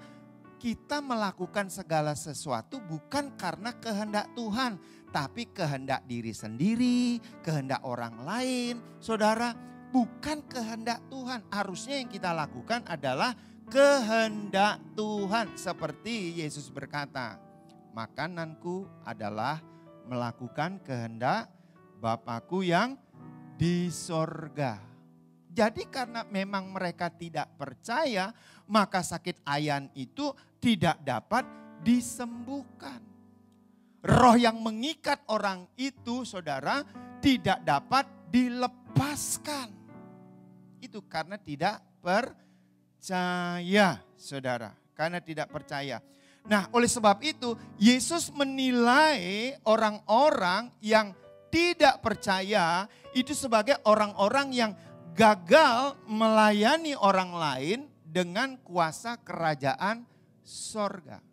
kita melakukan segala sesuatu bukan karena kehendak Tuhan, tapi kehendak diri sendiri, kehendak orang lain. Saudara, bukan kehendak Tuhan. Harusnya yang kita lakukan adalah kehendak Tuhan. Seperti Yesus berkata, makananku adalah melakukan kehendak Bapakku yang di sorga. Jadi karena memang mereka tidak percaya, maka sakit ayan itu tidak dapat disembuhkan. Roh yang mengikat orang itu, saudara, tidak dapat dilepaskan. Itu karena tidak percaya, saudara. Karena tidak percaya. Nah, oleh sebab itu, Yesus menilai orang-orang yang tidak percaya itu sebagai orang-orang yang gagal melayani orang lain dengan kuasa kerajaan sorga.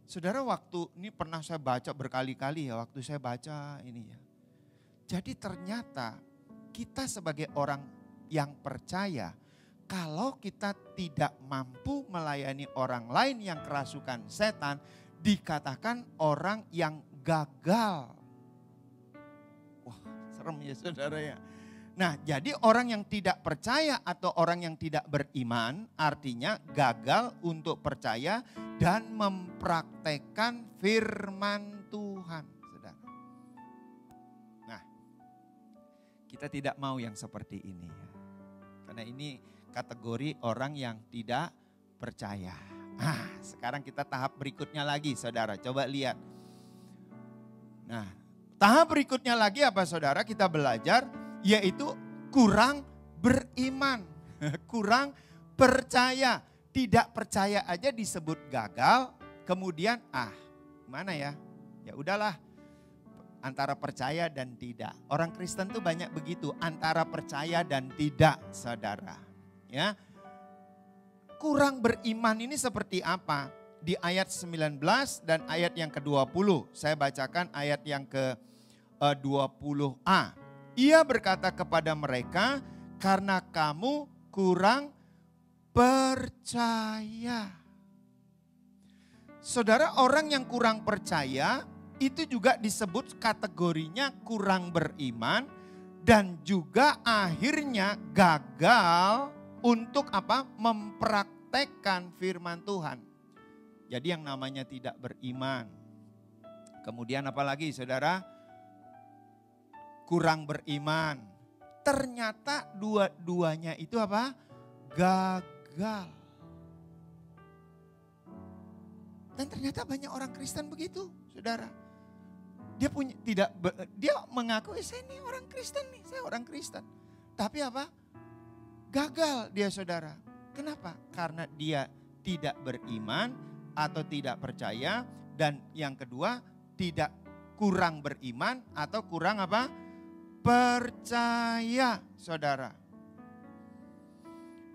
Saudara, waktu ini pernah saya baca berkali-kali ya, waktu saya baca ini ya. Jadi ternyata kita sebagai orang yang percaya, kalau kita tidak mampu melayani orang lain yang kerasukan setan, dikatakan orang yang gagal. Wah, serem ya saudara ya. Nah, jadi orang yang tidak percaya atau orang yang tidak beriman artinya gagal untuk percaya dan mempraktekkan firman Tuhan, saudara. Nah, kita tidak mau yang seperti ini ya. Karena ini kategori orang yang tidak percaya. Nah, sekarang kita tahap berikutnya lagi, saudara. Coba lihat. Nah, tahap berikutnya lagi apa saudara? Kita belajar yaitu kurang beriman, kurang percaya. Tidak percaya aja disebut gagal, kemudian gimana ya? Ya udahlah, antara percaya dan tidak. Orang Kristen tuh banyak begitu, antara percaya dan tidak, saudara. Ya. Kurang beriman ini seperti apa? Di ayat 19 dan ayat yang ke-20. Saya bacakan ayat yang ke-20a. Ia berkata kepada mereka, karena kamu kurang percaya. Saudara, orang yang kurang percaya itu juga disebut kategorinya kurang beriman dan juga akhirnya gagal untuk apa? Mempraktekkan firman Tuhan. Jadi yang namanya tidak beriman. Kemudian apalagi saudara? Kurang beriman. Ternyata dua-duanya itu apa? Gagal. Dan ternyata banyak orang Kristen begitu, saudara. Dia mengaku saya ini orang Kristen nih, saya orang Kristen. Tapi apa? Gagal dia, saudara. Kenapa? Karena dia tidak beriman atau tidak percaya, dan yang kedua tidak kurang beriman atau kurang apa? Percaya, saudara.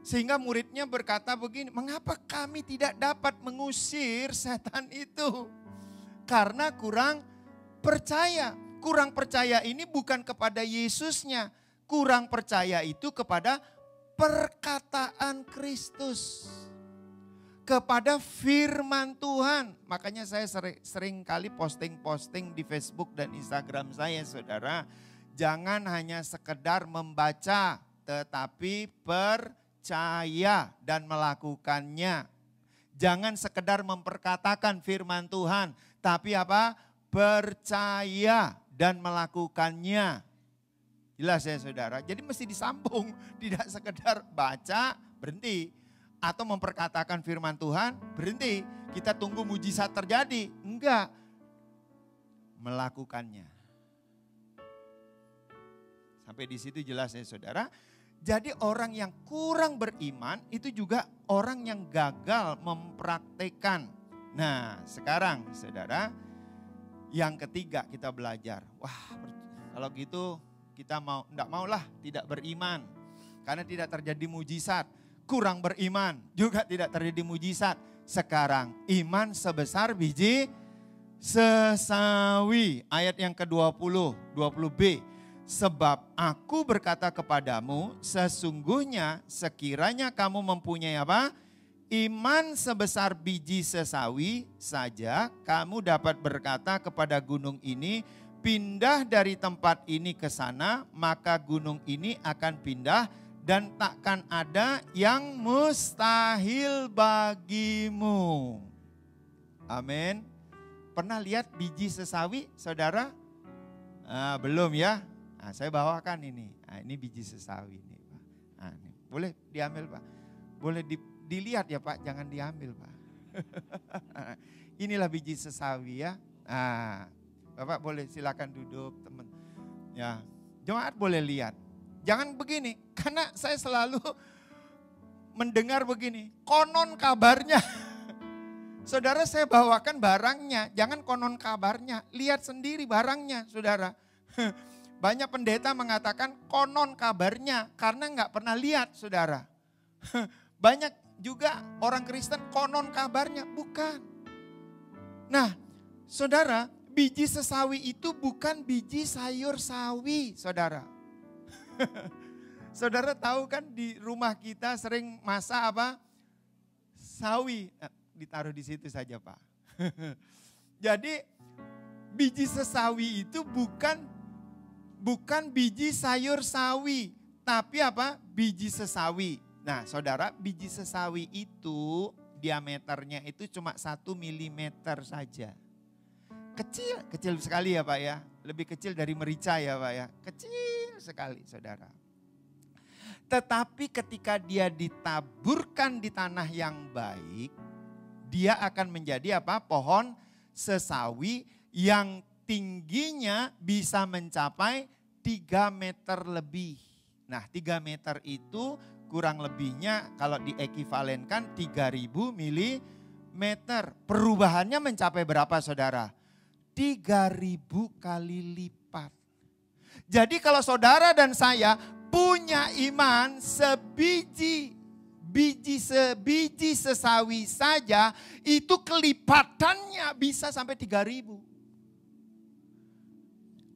Sehingga muridnya berkata begini, mengapa kami tidak dapat mengusir setan itu? Karena kurang percaya. Kurang percaya ini bukan kepada Yesusnya. Kurang percaya itu kepada perkataan Kristus. Kepada firman Tuhan. Makanya saya sering kali posting-posting di Facebook dan Instagram saya, saudara. Jangan hanya sekedar membaca, tetapi percaya dan melakukannya. Jangan sekedar memperkatakan firman Tuhan, tapi apa? Percaya dan melakukannya. Jelas ya, saudara. Jadi mesti disambung, tidak sekedar baca, berhenti. Atau memperkatakan firman Tuhan, berhenti. Kita tunggu mujizat terjadi. Enggak. Melakukannya. Sampai di situ jelas ya, saudara. Jadi orang yang kurang beriman itu juga orang yang gagal mempraktekkan. Nah, sekarang saudara, yang ketiga kita belajar. Wah, kalau gitu kita enggak maulah tidak beriman. Karena tidak terjadi mujizat. Kurang beriman juga tidak terjadi mujizat. Sekarang iman sebesar biji sesawi. Ayat yang ke-20, 20b. Sebab aku berkata kepadamu, sesungguhnya sekiranya kamu mempunyai apa? Iman sebesar biji sesawi saja, kamu dapat berkata kepada gunung ini, pindah dari tempat ini ke sana, maka gunung ini akan pindah dan takkan ada yang mustahil bagimu. Amin. Pernah lihat biji sesawi, saudara? Belum ya? Nah, saya bawakan ini. Nah, ini biji sesawi nih, Pak. Nah, ini. Boleh diambil, Pak. Boleh dilihat ya, Pak. Jangan diambil, Pak. Inilah biji sesawi ya. Nah, Bapak boleh silakan duduk, teman. Ya, jemaat boleh lihat. Jangan begini, karena saya selalu mendengar begini. Konon kabarnya. Saudara, saya bawakan barangnya. Jangan konon kabarnya. Lihat sendiri barangnya, saudara. Banyak pendeta mengatakan konon kabarnya karena nggak pernah lihat, saudara. Banyak juga orang Kristen konon kabarnya, bukan. Nah, saudara, biji sesawi itu bukan biji sayur sawi, saudara. Saudara tahu kan di rumah kita sering masak apa? Sawi. Ditaruh di situ saja, Pak. Jadi biji sesawi itu bukan biji sayur sawi, tapi apa? Biji sesawi. Nah, saudara, biji sesawi itu diameternya itu cuma 1 mm saja. Kecil sekali ya Pak ya. Lebih kecil dari merica ya Pak ya. Kecil sekali, saudara. Tetapi ketika dia ditaburkan di tanah yang baik, dia akan menjadi apa? Pohon sesawi yang tingginya bisa mencapai 3 meter lebih. Nah, 3 meter itu kurang lebihnya kalau diekivalenkan 3000 milimeter. Perubahannya mencapai berapa saudara? 3000 kali lipat. Jadi kalau saudara dan saya punya iman sebiji sesawi saja, itu kelipatannya bisa sampai 3000.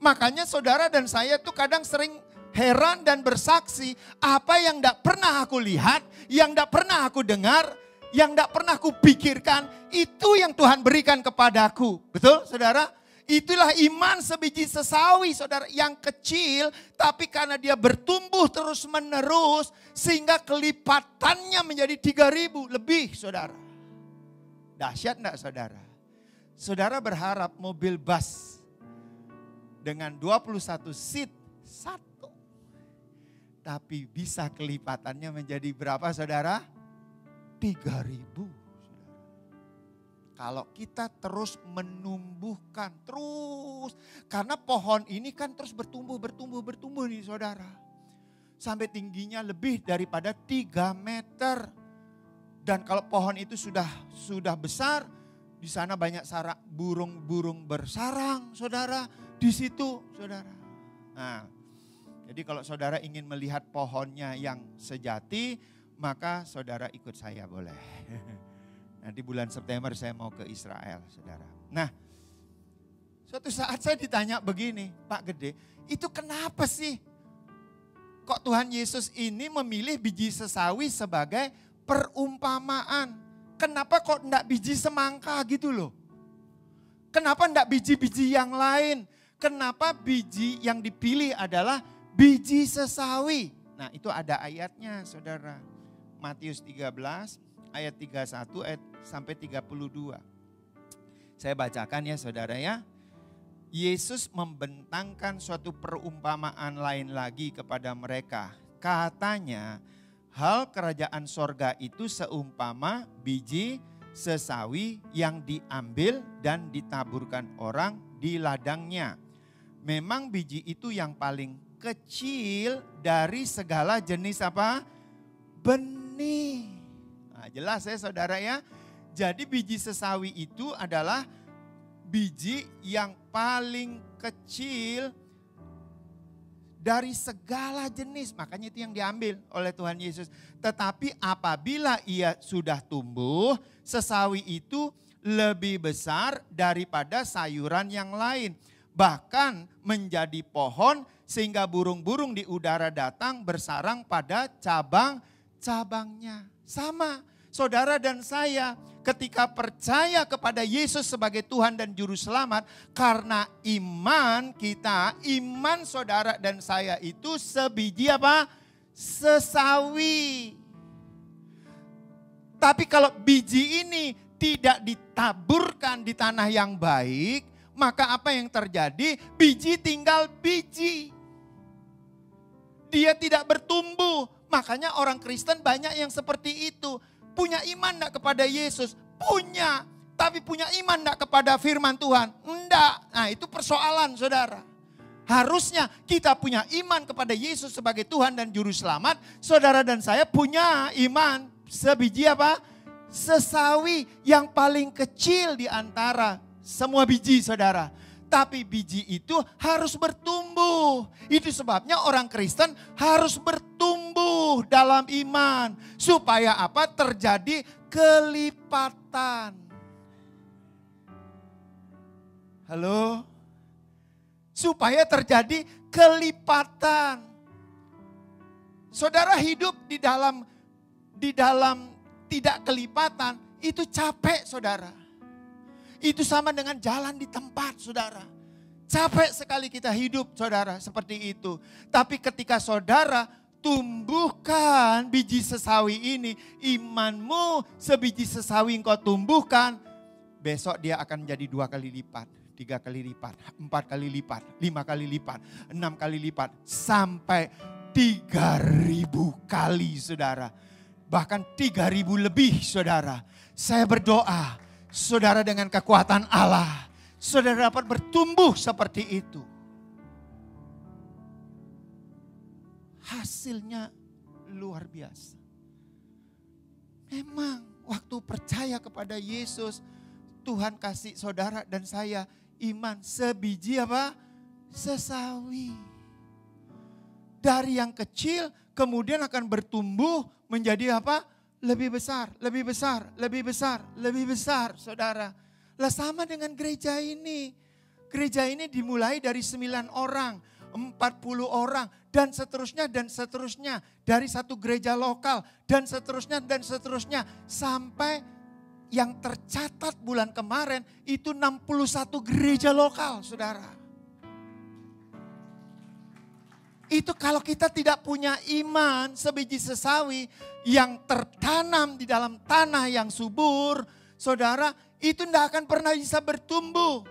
Makanya saudara dan saya tuh kadang sering heran dan bersaksi, apa yang tidak pernah aku lihat, yang tidak pernah aku dengar, yang tidak pernah aku pikirkan, itu yang Tuhan berikan kepadaku. Betul saudara? Itulah iman sebiji sesawi saudara, yang kecil tapi karena dia bertumbuh terus menerus sehingga kelipatannya menjadi 3000 lebih saudara. Dahsyat enggak saudara? Saudara berharap mobil bus dengan 21 seat satu, tapi bisa kelipatannya menjadi berapa saudara? 3000. Kalau kita terus menumbuhkan, karena pohon ini kan terus bertumbuh nih saudara. Sampai tingginya lebih daripada 3 meter. Dan kalau pohon itu sudah besar, di sana banyak burung-burung bersarang saudara, di situ saudara. Nah, jadi kalau saudara ingin melihat pohonnya yang sejati, maka saudara ikut saya boleh. Nanti bulan September saya mau ke Israel, saudara. Nah, suatu saat saya ditanya begini, Pak Gede, itu kenapa sih kok Tuhan Yesus ini memilih biji sesawi sebagai perumpamaan? Kenapa kok enggak biji semangka gitu loh? Kenapa enggak biji-biji yang lain? Kenapa biji yang dipilih adalah biji sesawi? Nah, itu ada ayatnya, saudara. Matius 13 ayat 31 sampai 32. Saya bacakan ya saudara ya. Yesus membentangkan suatu perumpamaan lain lagi kepada mereka. Katanya, hal kerajaan sorga itu seumpama biji sesawi yang diambil dan ditaburkan orang di ladangnya. Memang biji itu yang paling kecil dari segala jenis apa? Benih. Nah, jelas ya saudara ya. Jadi biji sesawi itu adalah biji yang paling kecil dari segala jenis. Makanya itu yang diambil oleh Tuhan Yesus. Tetapi apabila ia sudah tumbuh, sesawi itu lebih besar daripada sayuran yang lain. Bahkan menjadi pohon sehingga burung-burung di udara datang bersarang pada cabang-cabangnya. Sama, saudara dan saya ketika percaya kepada Yesus sebagai Tuhan dan Juru Selamat, karena iman kita, iman saudara dan saya itu sebiji apa? Sesawi. Tapi kalau biji ini tidak ditaburkan di tanah yang baik, maka apa yang terjadi? Biji tinggal biji. Dia tidak bertumbuh. Makanya orang Kristen banyak yang seperti itu. Punya iman enggak kepada Yesus? Punya. Tapi punya iman enggak kepada firman Tuhan? Enggak. Nah itu persoalan saudara. Harusnya kita punya iman kepada Yesus sebagai Tuhan dan Juru Selamat. Saudara dan saya punya iman sebiji apa? Sesawi yang paling kecil di antara semua biji saudara. Tapi biji itu harus bertumbuh. Itu sebabnya orang Kristen harus bertumbuh dalam iman. Supaya apa? Terjadi kelipatan. Halo? Supaya terjadi kelipatan. Saudara hidup di dalam tidak kelipatan, itu capek saudara. Itu sama dengan jalan di tempat saudara. Capek sekali kita hidup saudara seperti itu. Tapi ketika saudara tumbuhkan biji sesawi ini, imanmu sebiji sesawi engkau tumbuhkan, besok dia akan menjadi 2 kali lipat, 3 kali lipat, 4 kali lipat, 5 kali lipat, 6 kali lipat, sampai 3.000 kali saudara. Bahkan 3.000 lebih saudara. Saya berdoa, saudara dengan kekuatan Allah, saudara dapat bertumbuh seperti itu. Hasilnya luar biasa. Memang waktu percaya kepada Yesus, Tuhan kasih saudara dan saya iman sebiji apa? Sesawi. Dari yang kecil kemudian akan bertumbuh menjadi apa? Lebih besar, lebih besar, lebih besar, lebih besar, saudara. Lah sama dengan gereja ini. Gereja ini dimulai dari 9 orang, 40 orang, dan seterusnya, dan seterusnya. Dari satu gereja lokal, dan seterusnya, dan seterusnya. Sampai yang tercatat bulan kemarin itu 61 gereja lokal, saudara. Itu kalau kita tidak punya iman sebiji sesawi yang tertanam di dalam tanah yang subur, saudara, itu tidak akan pernah bisa bertumbuh.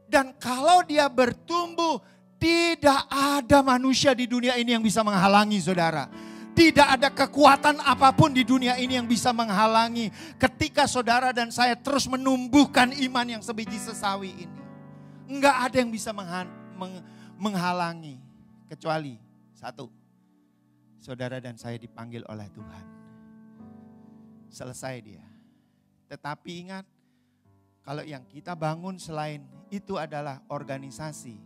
Dan kalau dia bertumbuh, tidak ada manusia di dunia ini yang bisa menghalangi, saudara. Tidak ada kekuatan apapun di dunia ini yang bisa menghalangi ketika saudara dan saya terus menumbuhkan iman yang sebiji sesawi ini. Enggak ada yang bisa menghalangi. Kecuali satu, saudara dan saya dipanggil oleh Tuhan. Selesai dia. Tetapi ingat, kalau yang kita bangun selain itu adalah organisasi,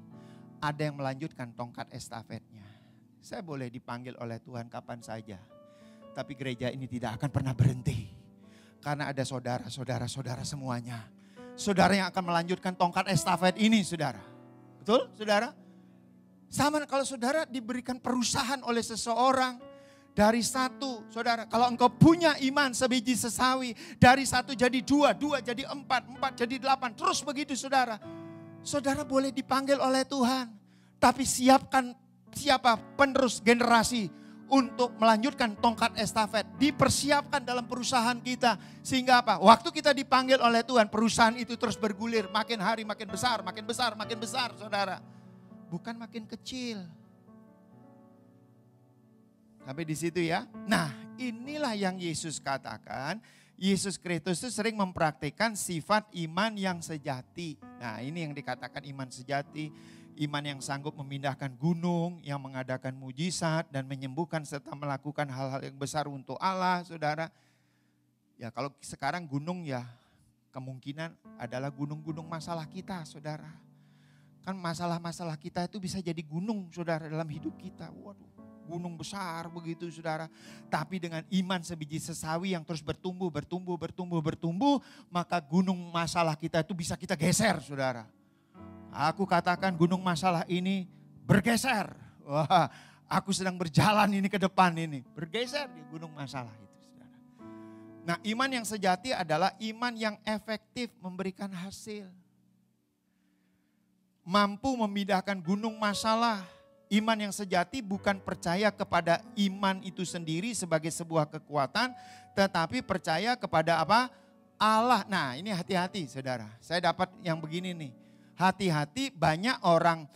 ada yang melanjutkan tongkat estafetnya. Saya boleh dipanggil oleh Tuhan kapan saja, tapi gereja ini tidak akan pernah berhenti. Karena ada saudara-saudara semuanya. Saudara yang akan melanjutkan tongkat estafet ini, saudara. Betul, saudara? Sama kalau saudara diberikan perusahaan oleh seseorang, dari satu, saudara, kalau engkau punya iman sebiji sesawi, dari satu jadi dua, dua jadi empat, empat jadi 8, terus begitu saudara. Saudara boleh dipanggil oleh Tuhan, tapi siapkan siapa penerus generasi untuk melanjutkan tongkat estafet. Dipersiapkan dalam perusahaan kita, sehingga apa? Waktu kita dipanggil oleh Tuhan, perusahaan itu terus bergulir, makin hari makin besar, makin besar, makin besar, saudara. Bukan makin kecil. Sampai di situ ya. Nah, inilah yang Yesus katakan. Yesus Kristus itu sering mempraktikkan sifat iman yang sejati. Nah, ini yang dikatakan iman sejati. Iman yang sanggup memindahkan gunung, yang mengadakan mujizat dan menyembuhkan serta melakukan hal-hal yang besar untuk Allah, saudara. Ya, kalau sekarang gunung ya kemungkinan adalah gunung-gunung masalah kita, saudara. Kan masalah-masalah kita itu bisa jadi gunung, saudara, dalam hidup kita. Waduh, gunung besar begitu, saudara. Tapi dengan iman sebiji sesawi yang terus bertumbuh, maka gunung masalah kita itu bisa kita geser, saudara. Aku katakan gunung masalah ini bergeser. Wah, aku sedang berjalan ini ke depan ini. Bergeser di gunung masalah itu, saudara. Nah, iman yang sejati adalah iman yang efektif memberikan hasil. Mampu memindahkan gunung masalah. Iman yang sejati bukan percaya kepada iman itu sendiri sebagai sebuah kekuatan, tetapi percaya kepada apa? Allah. Nah, ini hati-hati, saudara. Saya dapat yang begini nih. Hati-hati, banyak orang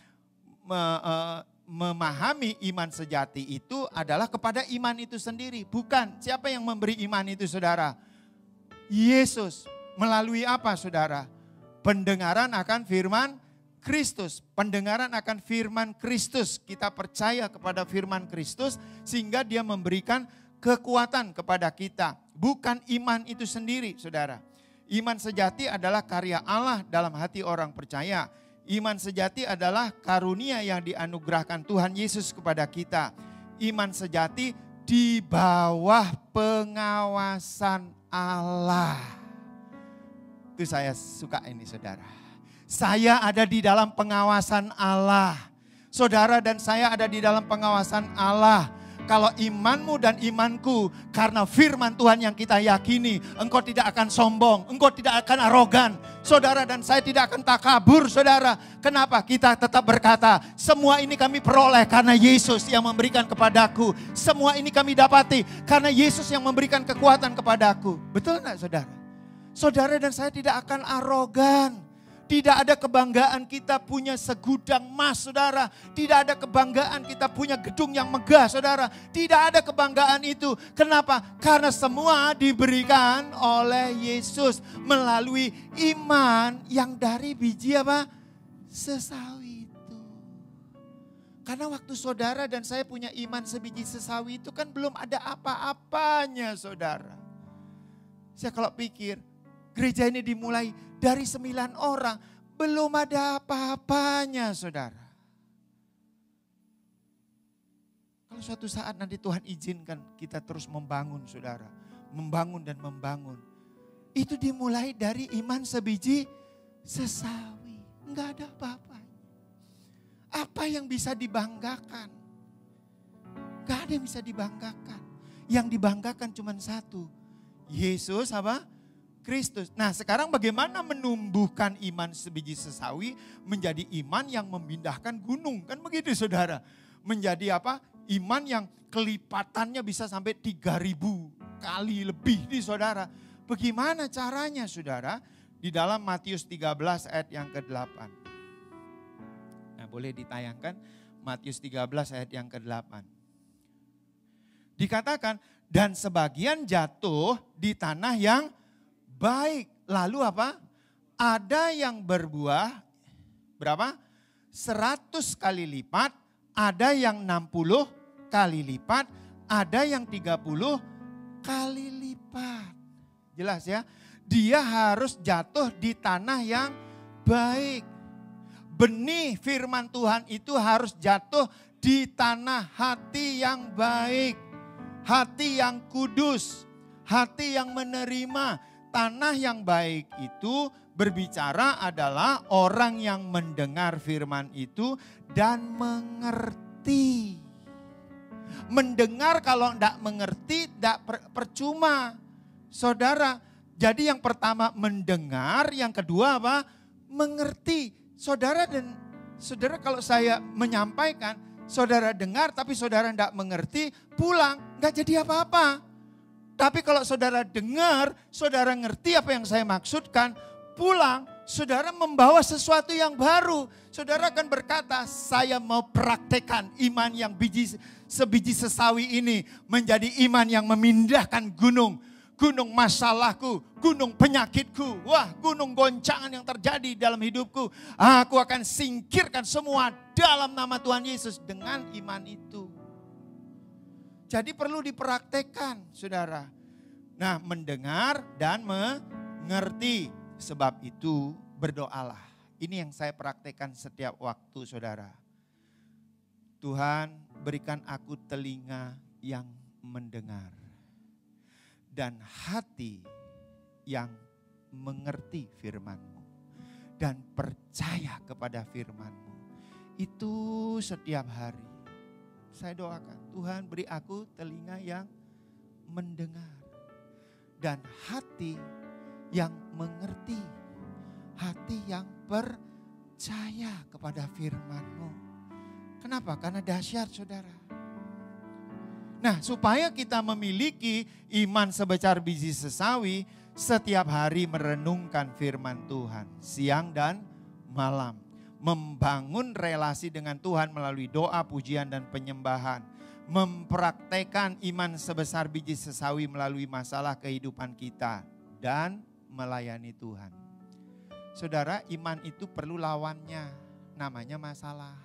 memahami iman sejati itu adalah kepada iman itu sendiri. Bukan. Siapa yang memberi iman itu, saudara? Yesus. Melalui apa, saudara? Pendengaran akan firman Kristus, pendengaran akan firman Kristus. Kita percaya kepada firman Kristus sehingga dia memberikan kekuatan kepada kita. Bukan iman itu sendiri, saudara. Iman sejati adalah karya Allah dalam hati orang percaya. Iman sejati adalah karunia yang dianugerahkan Tuhan Yesus kepada kita. Iman sejati di bawah pengawasan Allah. Itu saya suka ini, saudara. Saya ada di dalam pengawasan Allah. Saudara dan saya ada di dalam pengawasan Allah. Kalau imanmu dan imanku karena firman Tuhan yang kita yakini, engkau tidak akan sombong, engkau tidak akan arogan. Saudara dan saya tidak akan takabur, saudara. Kenapa? Kita tetap berkata, semua ini kami peroleh karena Yesus yang memberikan kepadaku. Semua ini kami dapati karena Yesus yang memberikan kekuatan kepadaku. Betul enggak, saudara? Saudara dan saya tidak akan arogan. Tidak ada kebanggaan kita punya segudang emas, saudara. Tidak ada kebanggaan kita punya gedung yang megah, saudara. Tidak ada kebanggaan itu. Kenapa? Karena semua diberikan oleh Yesus melalui iman yang dari biji apa? Sesawi itu. Karena waktu saudara dan saya punya iman sebiji sesawi itu kan belum ada apa-apanya saudara. Saya kalau pikir gereja ini dimulai dari 9 orang, belum ada apa-apanya saudara. Kalau suatu saat nanti Tuhan izinkan kita terus membangun saudara. Membangun dan membangun. Itu dimulai dari iman sebiji sesawi. Enggak ada apa-apanya. Apa yang bisa dibanggakan? Enggak ada yang bisa dibanggakan. Yang dibanggakan cuma satu. Yesus apa? Kristus. Nah sekarang bagaimana menumbuhkan iman sebiji sesawi menjadi iman yang memindahkan gunung. Kan begitu saudara. Menjadi apa? Iman yang kelipatannya bisa sampai 3.000 kali lebih nih saudara. Bagaimana caranya saudara? Di dalam Matius 13 ayat yang ke-8. Nah boleh ditayangkan Matius 13 ayat yang ke-8. Dikatakan dan sebagian jatuh di tanah yang baik. Lalu apa? Ada yang berbuah berapa? 100 kali lipat. Ada yang 60 kali lipat, ada yang 30 kali lipat. Jelas ya, dia harus jatuh di tanah yang baik. Benih firman Tuhan itu harus jatuh di tanah hati yang baik. Hati yang kudus, hati yang menerima. Tanah yang baik itu berbicara adalah orang yang mendengar firman itu dan mengerti. Mendengar kalau tidak mengerti tidak percuma. Saudara, jadi yang pertama mendengar, yang kedua apa? Mengerti. Saudara kalau saya menyampaikan, saudara dengar tapi saudara tidak mengerti, pulang nggak jadi apa-apa. Tapi kalau saudara dengar, saudara ngerti apa yang saya maksudkan, pulang, saudara membawa sesuatu yang baru. Saudara akan berkata, saya mau praktekkan iman yang sebiji sesawi ini menjadi iman yang memindahkan gunung. Gunung masalahku, gunung penyakitku, wah gunung goncangan yang terjadi dalam hidupku. Aku akan singkirkan semua dalam nama Tuhan Yesus dengan iman itu. Jadi perlu dipraktekkan saudara. Nah mendengar dan mengerti. Sebab itu berdoalah. Ini yang saya praktekkan setiap waktu saudara. Tuhan berikan aku telinga yang mendengar. Dan hati yang mengerti firman-Mu. Dan percaya kepada firman-Mu. Itu setiap hari. Saya doakan, Tuhan beri aku telinga yang mendengar. Dan hati yang mengerti. Hati yang percaya kepada firman-Mu. Kenapa? Karena dahsyat saudara. Nah supaya kita memiliki iman sebesar biji sesawi, setiap hari merenungkan firman Tuhan. Siang dan malam. Membangun relasi dengan Tuhan melalui doa, pujian, dan penyembahan. Mempraktekkan iman sebesar biji sesawi melalui masalah kehidupan kita. Dan melayani Tuhan. Saudara, iman itu perlu lawannya. Namanya masalah.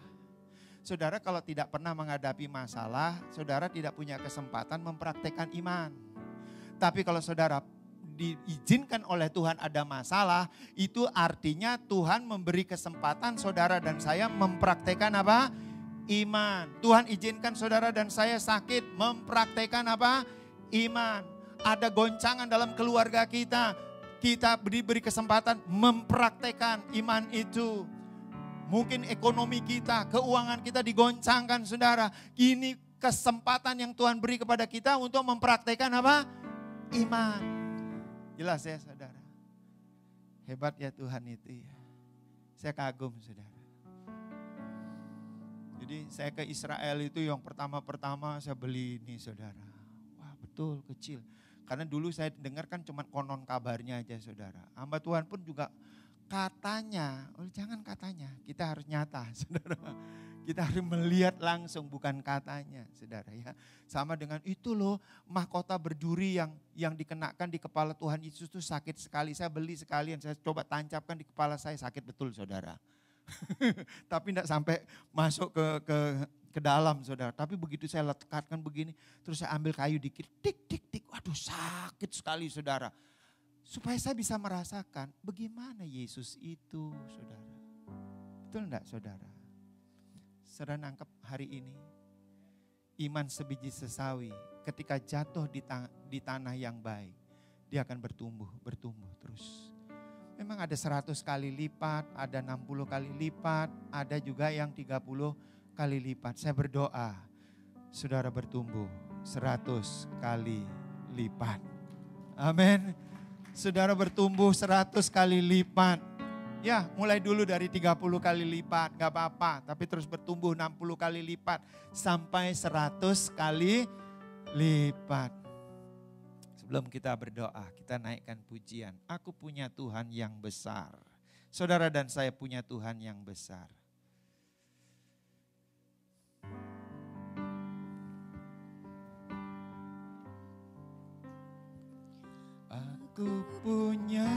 Saudara kalau tidak pernah menghadapi masalah, saudara tidak punya kesempatan mempraktekkan iman. Tapi kalau saudara diizinkan oleh Tuhan ada masalah, itu artinya Tuhan memberi kesempatan saudara dan saya mempraktekkan apa? Iman. Tuhan izinkan saudara dan saya sakit, mempraktekkan apa? Iman. Ada goncangan dalam keluarga kita diberi kesempatan mempraktekkan iman itu. Mungkin ekonomi kita, keuangan kita digoncangkan saudara. Ini kesempatan yang Tuhan beri kepada kita untuk mempraktekkan apa? Iman. Jelas ya saudara. Hebat ya Tuhan itu ya. Saya kagum saudara. Jadi saya ke Israel itu yang pertama-pertama saya beli ini saudara. Wah betul kecil. Karena dulu saya dengar kan cuma konon kabarnya aja saudara. Hamba Tuhan pun juga katanya, jangan katanya, kita harus nyata saudara. Kita harus melihat langsung bukan katanya saudara ya. Sama dengan itu loh mahkota berduri yang dikenakan di kepala Tuhan Yesus itu sakit sekali. Saya beli sekalian, saya coba tancapkan di kepala saya sakit betul saudara. Tapi tidak sampai masuk ke dalam saudara. Tapi begitu saya letakkan begini, terus saya ambil kayu dikit, tik tik tik, waduh sakit sekali saudara. Supaya saya bisa merasakan bagaimana Yesus itu saudara. Betul enggak saudara? Saudara nangkep hari ini, iman sebiji sesawi ketika jatuh di tanah yang baik, dia akan bertumbuh terus. Memang ada 100 kali lipat, ada 60 kali lipat, ada juga yang 30 kali lipat. Saya berdoa, saudara bertumbuh 100 kali lipat. Amin. Saudara bertumbuh 100 kali lipat. Ya, mulai dulu dari 30 kali lipat, gak apa-apa. Tapi terus bertumbuh 60 kali lipat sampai 100 kali lipat. Sebelum kita berdoa, kita naikkan pujian. Aku punya Tuhan yang besar. Saudara dan saya punya Tuhan yang besar. Aku punya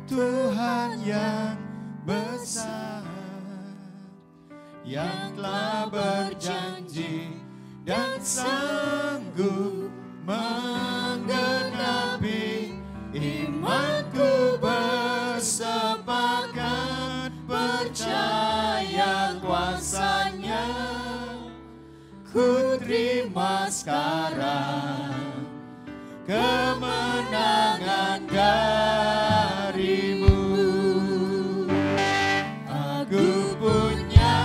Tuhan yang besar, yang telah berjanji dan sanggup menggenapi imanku, bersepakat percaya kuasa-Nya. Ku terima sekarang kemenangan darimu. Aku punya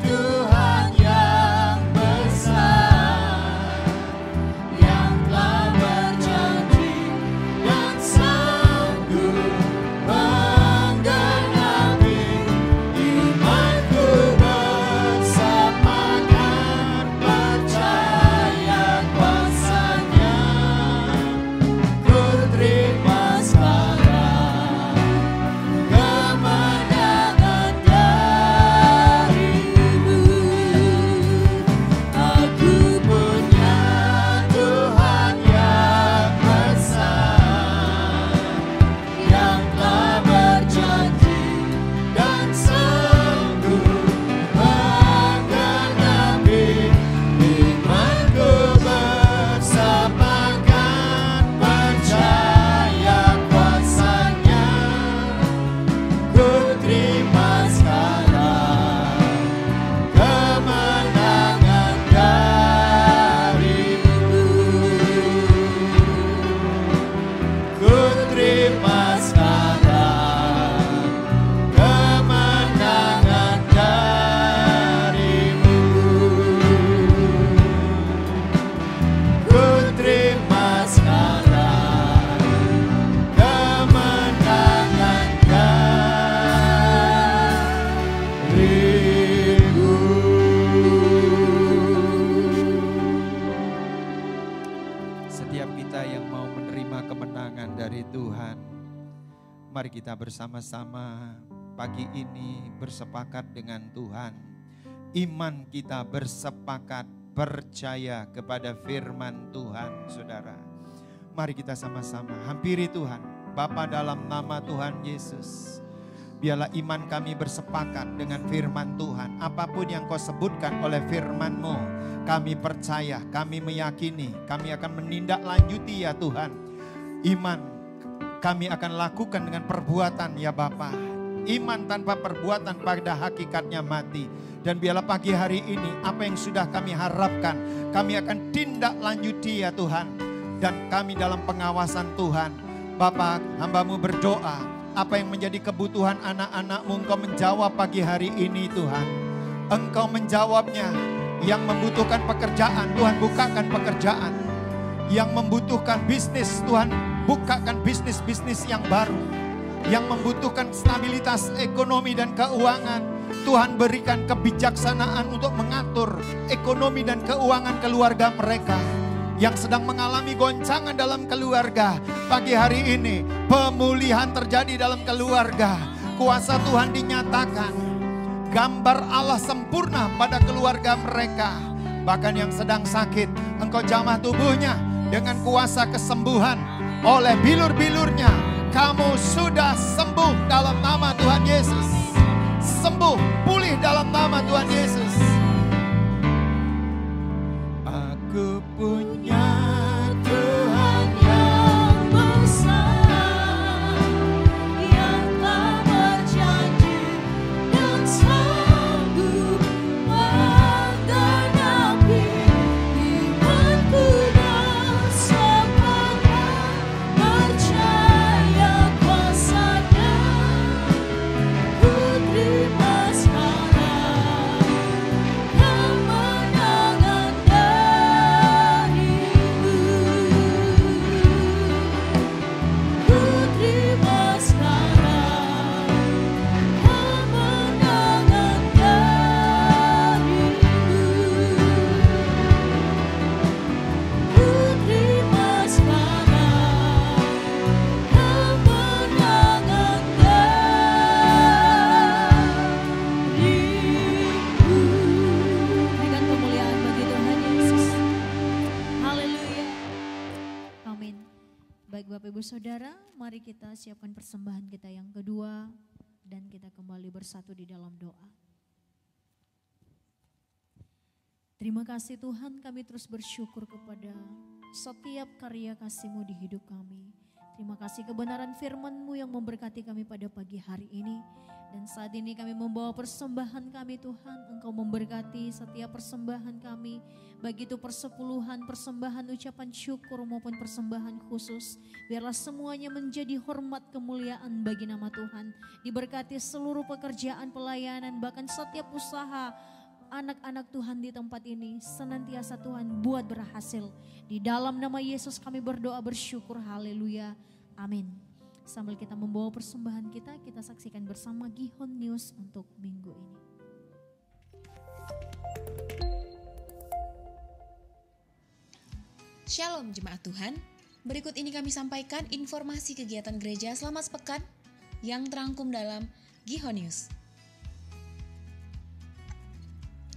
Tuhan yang besar, yang telah berjanji dan sanggup menggenapi imanku, bersepakat percaya kuasa-Nya. Ku terima sekarang kemenangan darimu. Aku punya Tuhan yang besar, yang telah berjanji dan sanggup menggenapi imanku, bersepakat percaya kuasa-Nya. Ku terima sekarang kemenangan darimu. Ku terima sekarang kemenangan darimu. Ku terima sekarang kemenangan darimu. Setiap kita yang mau menerima kemenangan dari Tuhan, mari kita bersama-sama pagi ini bersepakat dengan Tuhan. Iman kita bersepakat percaya kepada firman Tuhan, saudara. Mari kita sama-sama hampiri Tuhan. Bapa, dalam nama Tuhan Yesus, biarlah iman kami bersepakat dengan firman Tuhan. Apapun yang Kau sebutkan oleh firman-Mu, kami percaya, kami meyakini, kami akan menindaklanjuti ya Tuhan. Iman kami akan lakukan dengan perbuatan ya Bapa. Iman tanpa perbuatan pada hakikatnya mati. Dan biarlah pagi hari ini apa yang sudah kami harapkan, kami akan tindak lanjuti ya Tuhan. Dan kami dalam pengawasan Tuhan. Bapa, hamba-Mu berdoa, apa yang menjadi kebutuhan anak-anak-Mu Engkau menjawab pagi hari ini Tuhan. Engkau menjawabnya. Yang membutuhkan pekerjaan, Tuhan bukakan pekerjaan. Yang membutuhkan bisnis, Tuhan bukakan bisnis-bisnis yang baru. Yang membutuhkan stabilitas ekonomi dan keuangan, Tuhan berikan kebijaksanaan untuk mengatur ekonomi dan keuangan keluarga mereka. Yang sedang mengalami goncangan dalam keluarga, pagi hari ini pemulihan terjadi dalam keluarga. Kuasa Tuhan dinyatakan. Gambar Allah sempurna pada keluarga mereka. Bahkan yang sedang sakit, Engkau jamah tubuhnya dengan kuasa kesembuhan. Oleh bilur-bilurnya, kamu sudah sembuh dalam nama Tuhan Yesus. Sembuh Saudara, mari kita siapkan persembahan kita yang kedua dan kita kembali bersatu di dalam doa. Terima kasih Tuhan, kami terus bersyukur kepada setiap karya kasih-Mu di hidup kami. Terima kasih kebenaran firman-Mu yang memberkati kami pada pagi hari ini. Dan saat ini kami membawa persembahan kami Tuhan, Engkau memberkati setiap persembahan kami. Baik itu persepuluhan, persembahan ucapan syukur maupun persembahan khusus. Biarlah semuanya menjadi hormat kemuliaan bagi nama Tuhan. Diberkati seluruh pekerjaan pelayanan, bahkan setiap usaha anak-anak Tuhan di tempat ini. Senantiasa Tuhan buat berhasil. Di dalam nama Yesus kami berdoa bersyukur, haleluya, amin. Sambil kita membawa persembahan kita, kita saksikan bersama Gihon News untuk minggu ini. Shalom jemaat Tuhan, berikut ini kami sampaikan informasi kegiatan gereja selama sepekan yang terangkum dalam Gihon News.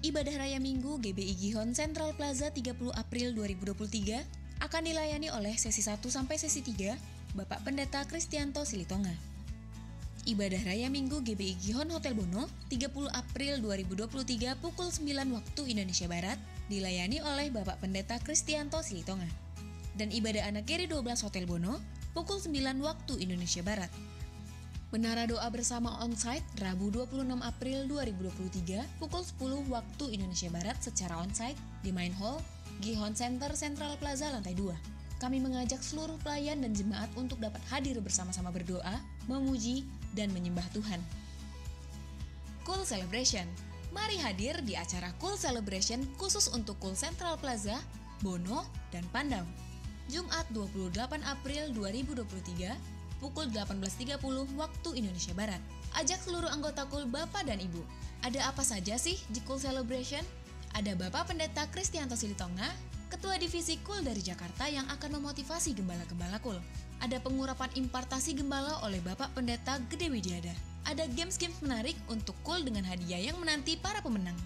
Ibadah Raya Minggu GBI Gihon Central Plaza 30 April 2023 akan dilayani oleh sesi 1 sampai sesi 3 Bapak Pendeta Kristianto Silitonga. Ibadah Raya Minggu GBI Gihon Hotel Bono 30 April 2023 pukul 9 waktu Indonesia Barat dilayani oleh Bapak Pendeta Kristianto Silitonga. Dan ibadah Anak Keri 12 Hotel Bono pukul 9 waktu Indonesia Barat. Menara doa bersama onsite Rabu 26 April 2023 pukul 10 waktu Indonesia Barat secara onsite di Main Hall Gihon Center Central Plaza lantai 2. Kami mengajak seluruh pelayan dan jemaat untuk dapat hadir bersama-sama berdoa, memuji, dan menyembah Tuhan. Cool Celebration. Mari hadir di acara Cool Celebration khusus untuk Cool Central Plaza, Bono, dan Pandaw. Jumat 28 April 2023 pukul 18.30 waktu Indonesia Barat. Ajak seluruh anggota Cool Bapak dan Ibu. Ada apa saja sih di Cool Celebration? Ada Bapak Pendeta Kristianto Silitonga, Ketua Divisi Cool dari Jakarta yang akan memotivasi gembala-gembala Cool. Ada pengurapan impartasi gembala oleh Bapak Pendeta Gede Widiada. Ada games-games menarik untuk Cool dengan hadiah yang menanti para pemenang.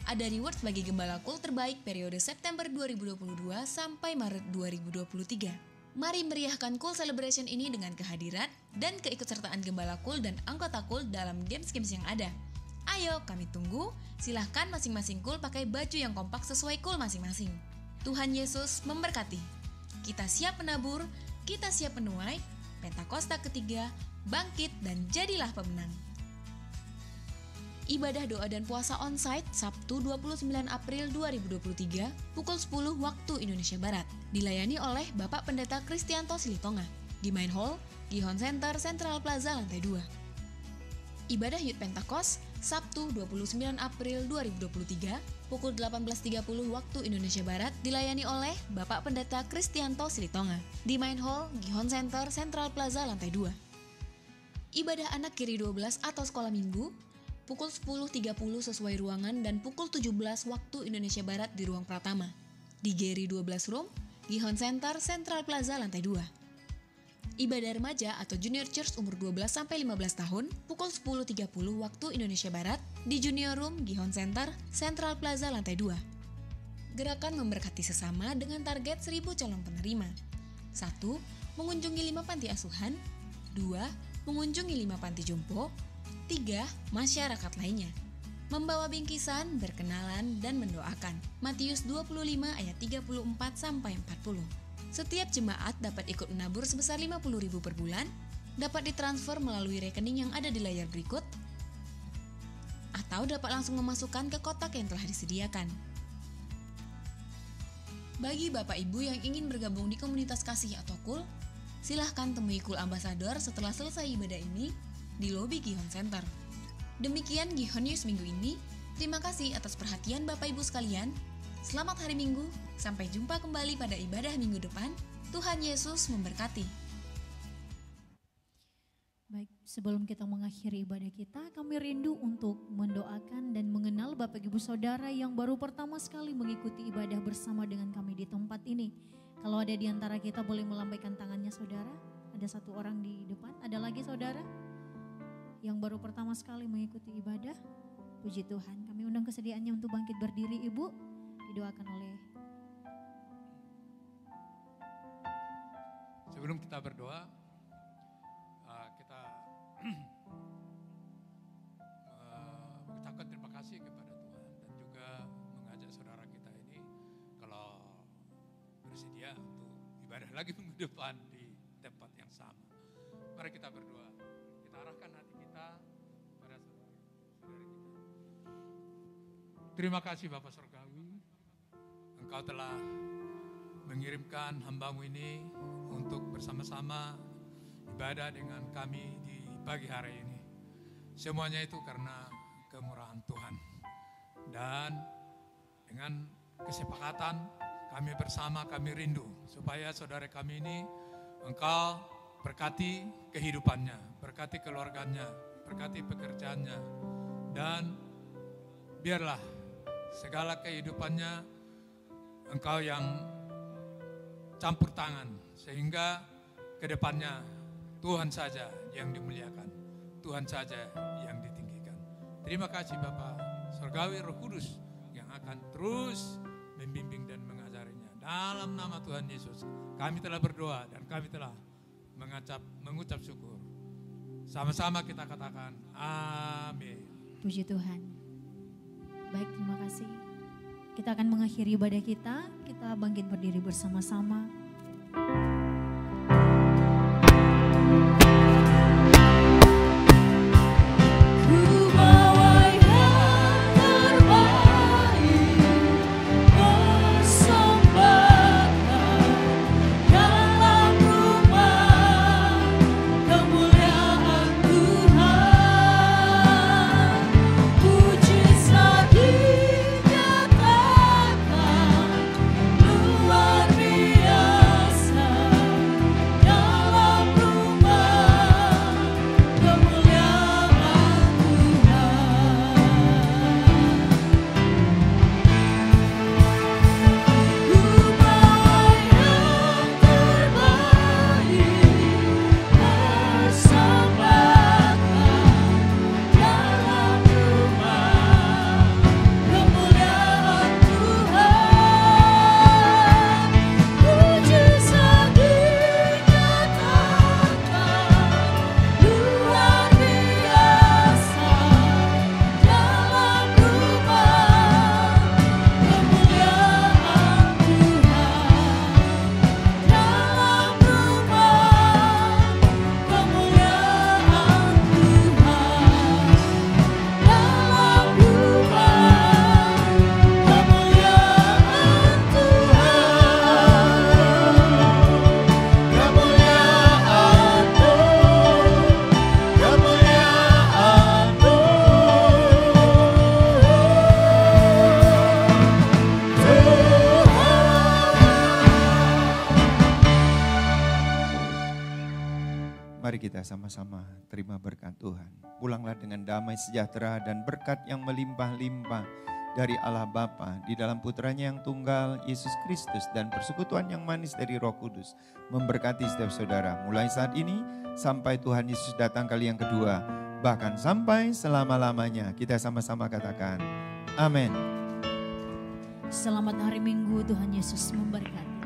Ada rewards bagi gembala Cool terbaik periode September 2022 sampai Maret 2023. Mari meriahkan Cool Celebration ini dengan kehadiran dan keikutsertaan gembala Cool dan anggota Cool dalam games-games yang ada. Ayo kami tunggu, silahkan masing-masing Cool pakai baju yang kompak sesuai Cool masing-masing. Tuhan Yesus memberkati. Kita siap menabur, kita siap menuai, Pentakosta ketiga, bangkit dan jadilah pemenang. Ibadah doa dan puasa onsite Sabtu 29 April 2023 pukul 10 waktu Indonesia Barat dilayani oleh Bapak Pendeta Kristianto Silitonga di Main Hall Gihon Center Central Plaza lantai 2. Ibadah Youth Pentakos Sabtu 29 April 2023 pukul 18.30 waktu Indonesia Barat dilayani oleh Bapak Pendeta Kristianto Silitonga di Main Hall Gihon Center Central Plaza lantai 2. Ibadah Anak Kiri 12 atau Sekolah Minggu pukul 10.30 sesuai ruangan dan pukul 17 waktu Indonesia Barat di ruang Pratama di Geri 12 Room Gihon Center Central Plaza lantai 2. Ibadah remaja atau Junior Church umur 12-15 tahun pukul 10.30 waktu Indonesia Barat di Junior Room Gihon Center Central Plaza lantai 2. Gerakan memberkati sesama dengan target 1.000 calon penerima. 1. Mengunjungi 5 panti asuhan. 2. Mengunjungi 5 panti jompo. 3. Masyarakat lainnya. Membawa bingkisan, berkenalan, dan mendoakan. Matius 25 ayat 34-40. Setiap jemaat dapat ikut menabur sebesar 50.000 per bulan, dapat ditransfer melalui rekening yang ada di layar berikut, atau dapat langsung memasukkan ke kotak yang telah disediakan. Bagi Bapak Ibu yang ingin bergabung di komunitas kasih atau Cool, silahkan temui Cool Ambassador setelah selesai ibadah ini di lobi Gihon Center. Demikian Gihon News minggu ini. Terima kasih atas perhatian Bapak Ibu sekalian. Selamat hari Minggu, sampai jumpa kembali pada ibadah minggu depan. Tuhan Yesus memberkati. Baik, sebelum kita mengakhiri ibadah kita, kami rindu untuk mendoakan dan mengenal Bapak Ibu Saudara yang baru pertama sekali mengikuti ibadah bersama dengan kami di tempat ini. Kalau ada di antara kita boleh melambaikan tangannya saudara. Ada satu orang di depan, ada lagi saudara yang baru pertama sekali mengikuti ibadah. Puji Tuhan, kami undang kesediaannya untuk bangkit berdiri Ibu. Didoakan oleh Sebelum kita berdoa, kita mengucapkan terima kasih kepada Tuhan dan juga mengajak saudara kita ini kalau bersedia untuk ibadah lagi minggu depan di tempat yang sama. Mari kita berdoa. Kita arahkan hati kita pada saudara-saudari kita. Terima kasih Bapa Surgawi, Engkau telah mengirimkan hamba-Mu ini untuk bersama-sama ibadah dengan kami di pagi hari ini. Semuanya itu karena kemurahan Tuhan. Dan dengan kesepakatan kami bersama, kami rindu supaya saudara kami ini Engkau berkati kehidupannya, berkati keluarganya, berkati pekerjaannya. Dan biarlah segala kehidupannya Engkau yang campur tangan, sehingga ke depannya Tuhan saja yang dimuliakan, Tuhan saja yang ditinggikan. Terima kasih Bapa Surgawi, Roh Kudus yang akan terus membimbing dan mengajarinya. Dalam nama Tuhan Yesus kami telah berdoa dan kami telah mengucap syukur. Sama-sama kita katakan amin. Puji Tuhan. Baik, terima kasih. Kita akan mengakhiri ibadah kita. Kita bangkit berdiri bersama-sama. Mari kita sama-sama terima berkat Tuhan. Pulanglah dengan damai sejahtera dan berkat yang melimpah-limpah dari Allah Bapa di dalam putranya yang tunggal, Yesus Kristus, dan persekutuan yang manis dari Roh Kudus memberkati setiap saudara mulai saat ini sampai Tuhan Yesus datang kali yang kedua, bahkan sampai selama-lamanya. Kita sama-sama katakan amin. Selamat hari Minggu, Tuhan Yesus memberkati.